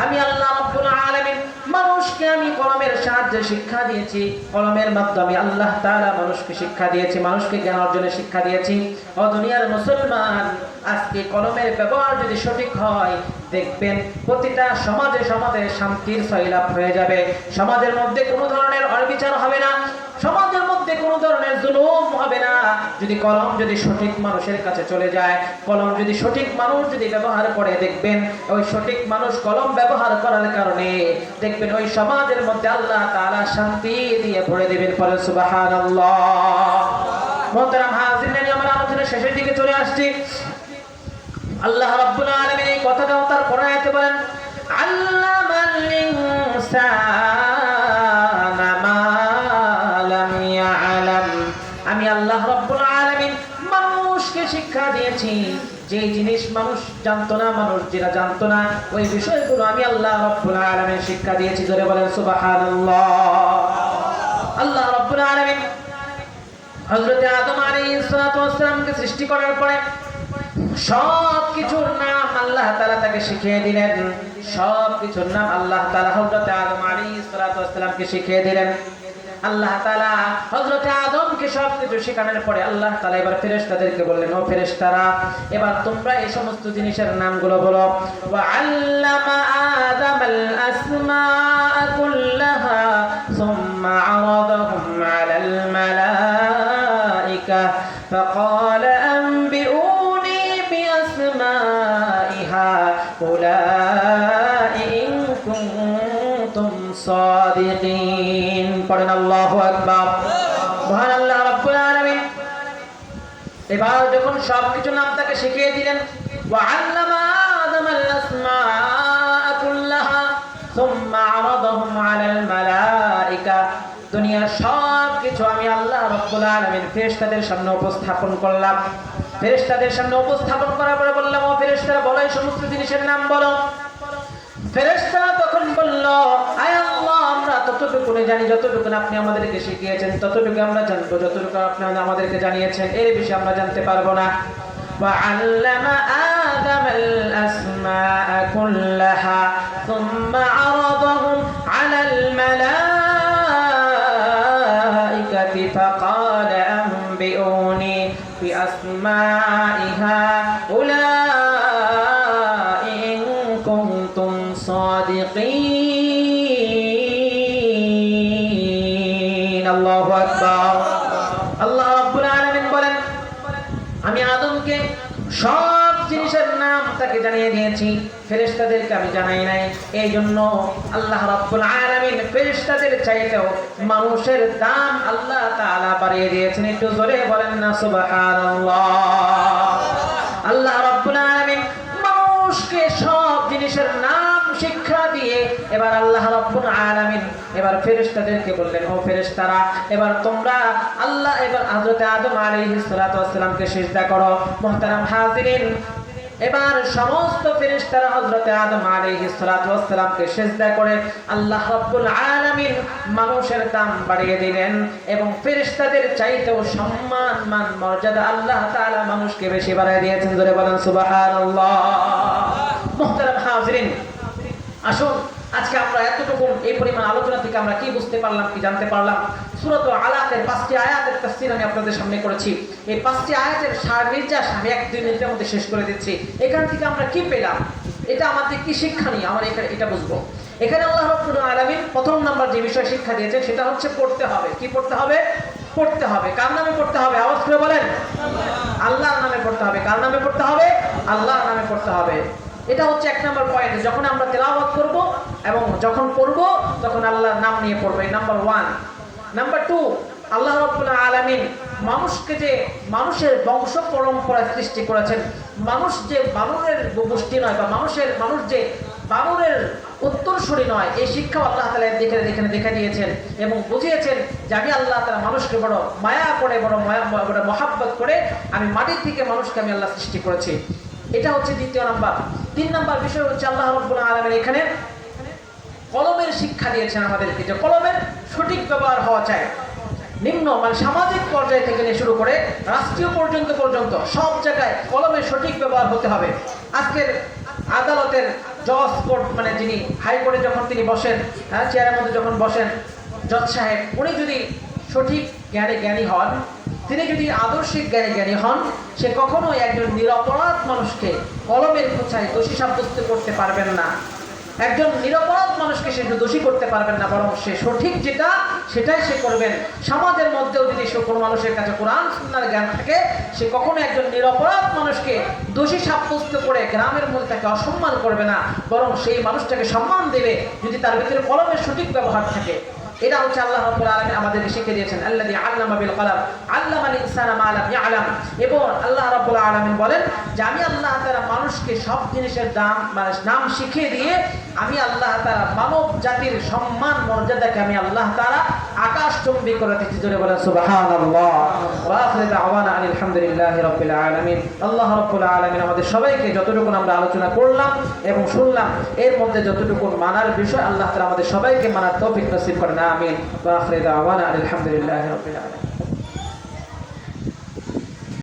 আমি আল্লাহ রাব্বুল আলামিন মানুষকে আমি কলমের সাহায্যে শিক্ষা দিয়েছি। কলমের মাধ্যমে আল্লাহ তাআলা মানুষকে শিক্ষা দিয়েছি, মানুষকে জ্ঞান অর্জনের শিক্ষা দিয়েছি। ও দুনিয়ার মুসলমান, আজকে কলমের ব্যবহার যদি সঠিক হয়, দেখবেন প্রতিটা সমাজে সমাজে শান্তির সয়লাভ হয়ে যাবে। সমাজের মধ্যে কোনো ধরনের অবিচার হবে না, সমাজের মধ্যে কোনো ধরনের জুলুম হবে না। যদি কলম যদি সঠিক মানুষের কাছে চলে যায়, কলম যদি সঠিক মানুষ যদি ব্যবহার করে, দেখবেন ওই সঠিক মানুষ কলম ব্যবহার করার কারণে দেখবেন ওই সমাজের মধ্যে আল্লাহ তাআলা শান্তি দিয়ে ভরে দেবেন। পরে সুবহানাল্লাহ। মুহতারাম হাজিরিন, আমরা আলোচনা শেষের দিকে চলে আসছি। আল্লাহ রাব্বুল আলামিন এই কথাটাও তার কোরআনে আয়াতে বলেন আল্লামাল ইনসানা মা লাম ইয়ালাম। আমি আল্লাহ রাব্বুল আলামিন মানুষকে শিক্ষা দিয়েছি যে জিনিস মানুষ জানতো না, মানুষ যেটা জানতো না, ওই বিষয়গুলো আমি আল্লাহ রাব্বুল আলামিন শিক্ষা দিয়েছি। জোরে বলেন সুবহানাল্লাহ। আল্লাহ রাব্বুল আলামিন হযরত আদম আলাইহিস সালাতু ওয়াস সালামকে সৃষ্টি করার পরে সব কিছুর নাম আল্লাহ তাআলা তাকে শিখিয়ে দিলেন। সব কিছুর নাম আল্লাহ তাআলা হযরত আদম আলাইহিস সালাতু ওয়াস সালামকে শিখিয়ে দিলেন। আল্লাহ তাআলা হযরত আদমকে সব কিছু শেখানোর পরে আল্লাহ তাআলা এবার ফেরেশতাদেরকে বললেন, ও ফেরেশতারা, এবার তোমরা এই সমস্ত জিনিসের নামগুলো বলো। ওয়া আল্লামা আদামাল আসমাআ কুল্লাহা সুম্মা আরাদাহুম আলাল মালা فقال أنبئوني بأسماء هؤلاء إن كنتم صادقين قلنا الله أكبر মহান আল্লাহ রাব্বুল আলামিন এবার যখন সবকিছু নাম তাকে শিখিয়ে দিলেন وعلم آدم الأسماء كلها ثم عرضهم على الملائكة দুনিয়ার সব কিছু আমি আল্লাহ রাব্বুল আলামিন ফেরেশতাদের সামনে উপস্থাপন করলাম ফেরেশতাদের সামনে উপস্থাপন করার পরে বললাম ও ফেরেশতারা বলো এই সমস্ত জিনিসের নাম বলো ফেরেশতারা তখন বলল আয় আল্লাহ আমরা ততটুকু জানি যতটুকু আপনি আমাদেরকে শিখিয়েছেন ততটুকু আমরা জানবো যতটুকু আপনি আমাদেরকে জানিয়েছেন এর বেশি আমরা জানতে পারবো না وعلم آدم الأسماء كلها ثم عرضهم على الملائكة فقال أنبئوني بأسماء هؤلاء إن كنتم صادقين الله أكبر الله رب العالمين বলেন আমি আদমকে সব জিনিসের নাম তাকে জানিয়ে দিয়েছি ফেরেশতাদেরকে আমি জানাই নাই এইজন্য আল্লাহ রাব্বুল আলামিন ফেরেশতাদের চাইতেও মানুষের দাম আল্লাহ তাআলা বাড়িয়ে দিয়েছেন একটু জোরে বলেন না সুবহানাল্লাহ আল্লাহ রাব্বুল আলামিন মানুষকে সব জিনিসের নাম শিক্ষা দিয়ে এবার আল্লাহ রাব্বুল আলামিন এবার ফেরেশতাদেরকে বললেন ও ফেরেশতারা এবার তোমরা আল্লাহ এবার হযরত আদম আলাইহিস সালাতু ওয়াস সালামকে সিজদা করো মুহতারাম হাজিরিন এবার সমস্ত ফেরেশতারা হযরত আদম আলাইহিস সালাতু ওয়াস সালামকে সিজদা করে আল্লাহ রাব্বুল আলামিন মানুষের দাম বাড়িয়ে দিলেন এবং ফেরেশতাদের চাইতেও সম্মান মান মর্যাদা আল্লাহ তাআলা মানুষকে বেশি বাড়িয়ে দিয়েছেন জোরে বলেন সুবহানাল্লাহ মুহতারাম হাজিরিন আসুন আজকে আমরা এতটুকু এই পরিমাণ আলোচনা থেকে আমরা কি বুঝতে পারলাম কি জানতে পারলাম সূরাত আলাকের 5টি আয়াতের তাফসীর আমি আপনাদের সামনে করেছি এই 5টি আয়াতের সার নির্যাস আমি 1-2 মিনিটের মধ্যে শেষ করে দিচ্ছি এখান থেকে আমরা কি পেলাম এটা আমাদের কি শিক্ষা নিয়ে আমরা এটা বুঝবো এখানে আল্লাহ রাব্বুল আলামিন প্রথম নাম্বার যে বিষয় শিক্ষা দিয়েছে সেটা হচ্ছে পড়তে হবে কি পড়তে হবে পড়তে হবে কার নামে পড়তে হবে আওয়াজ করে বলেন আল্লাহর নামে পড়তে হবে কার নামে পড়তে হবে আল্লাহর নামে পড়তে হবে এটা হচ্ছে এক নাম্বার পয়েন্ট যখন আমরা তেলাওয়াত করব এবং যখন পড়ব তখন আল্লাহর নাম নিয়ে পড়ব এই নাম্বার 1 নাম্বার 2 আল্লাহ রাব্বুল আলামিন মানুষকে যে মানুষের বংশ পরম্পরা সৃষ্টি করেছেন মানুষ যে বানরের গোষ্ঠী নয় বা মানুষ যে বানরের উত্তরসূরি নয় এই শিক্ষা আল্লাহ তাআলা দেখে দিয়েছেন এবং বুঝিয়েছেন যে আমি আল্লাহ তাআলা মানুষকে বড় মায়া করে বড় মহব্বত করে আমি মাটি থেকে মানুষকে আমি আল্লাহ সৃষ্টি করেছি এটা হচ্ছে দ্বিতীয় নাম্বার 3 নাম্বার বিষয় হচ্ছে আল্লাহ রাব্বুল আলামিন এখানে কলমের শিক্ষা দিয়েছেন আমাদেরকে যে কলমের সঠিক ব্যবহার হওয়া চাই নিম্ন মানে সামাজিক পর্যায় থেকে নিয়ে শুরু করে রাষ্ট্রীয় পর্যন্ত সব জায়গায় কলমের সঠিক ব্যবহার হতে হবে আজকের আদালতের জজ কোর্ট মানে যিনি হাইকোর্টে যখন তিনি বসেন চেয়ারের মধ্যে যখন বসেন জজ সাহেব উনি যদি সঠিক জ্ঞানী হন তিনি যদি আদর্শিক জ্ঞানী হন সে কখনোই একজন নিরপরাধ মানুষকে কলমের খোঁচায় দোষী সাব্যস্ত করতে পারবেন না একজন নিরপরাধ মানুষকে সে দোষী করতে পারবেন না বরং সে সঠিক যেটা সেটাই সে করবেন সমাজের মধ্যেও যদি সকল মানুষের কাছে কোরআন সুন্নাহর জ্ঞান থাকে সে কখনো একজন নিরপরাধ মানুষকে দোষী সাব্যস্ত করে গ্রামের মধ্যে তাকে অসম্মান করবে না বরং সেই মানুষটাকে সম্মান দেবে যদি তার ভিতরে কলমের সঠিক ব্যবহার থাকে এটা হচ্ছে আল্লাহ রাব্বুল আলামিন আমাদেরকে শিখিয়ে দিয়েছেন আল্লাযী আল্লামা বিল কলম আল্লামাল ইনসানা মা লাম ইয়ালাম এবং আল্লাহ রাব্বুল আলামিন বলেন যে আমি আল্লাহ তাআলা মানুষকে সব জিনিসের নাম শিখিয়ে দিয়ে আমি আল্লাহ তাআলা মানব জাতির সম্মান মর্যাদাকে আমি আল্লাহ তাআলা আকাশচুম্বী করে দিয়েছি জোরে বলেন সুবহানাল্লাহ ওয়া আখিরু দাওয়ানা আলহামদুলিল্লাহি রাব্বিল আলামিন আল্লাহ রাব্বুল আলামিন আমাদের সবাইকে যতটুকু আমরা আলোচনা করলাম এবং শুনলাম এর মধ্যে যতটুকু মানার বিষয় আল্লাহ তাআলা আমাদের সবাইকে মানার তৌফিক নসিব করেন আমিন ওয়া আখিরু দাওয়ানা আলহামদুলিল্লাহি রাব্বিল আলামিন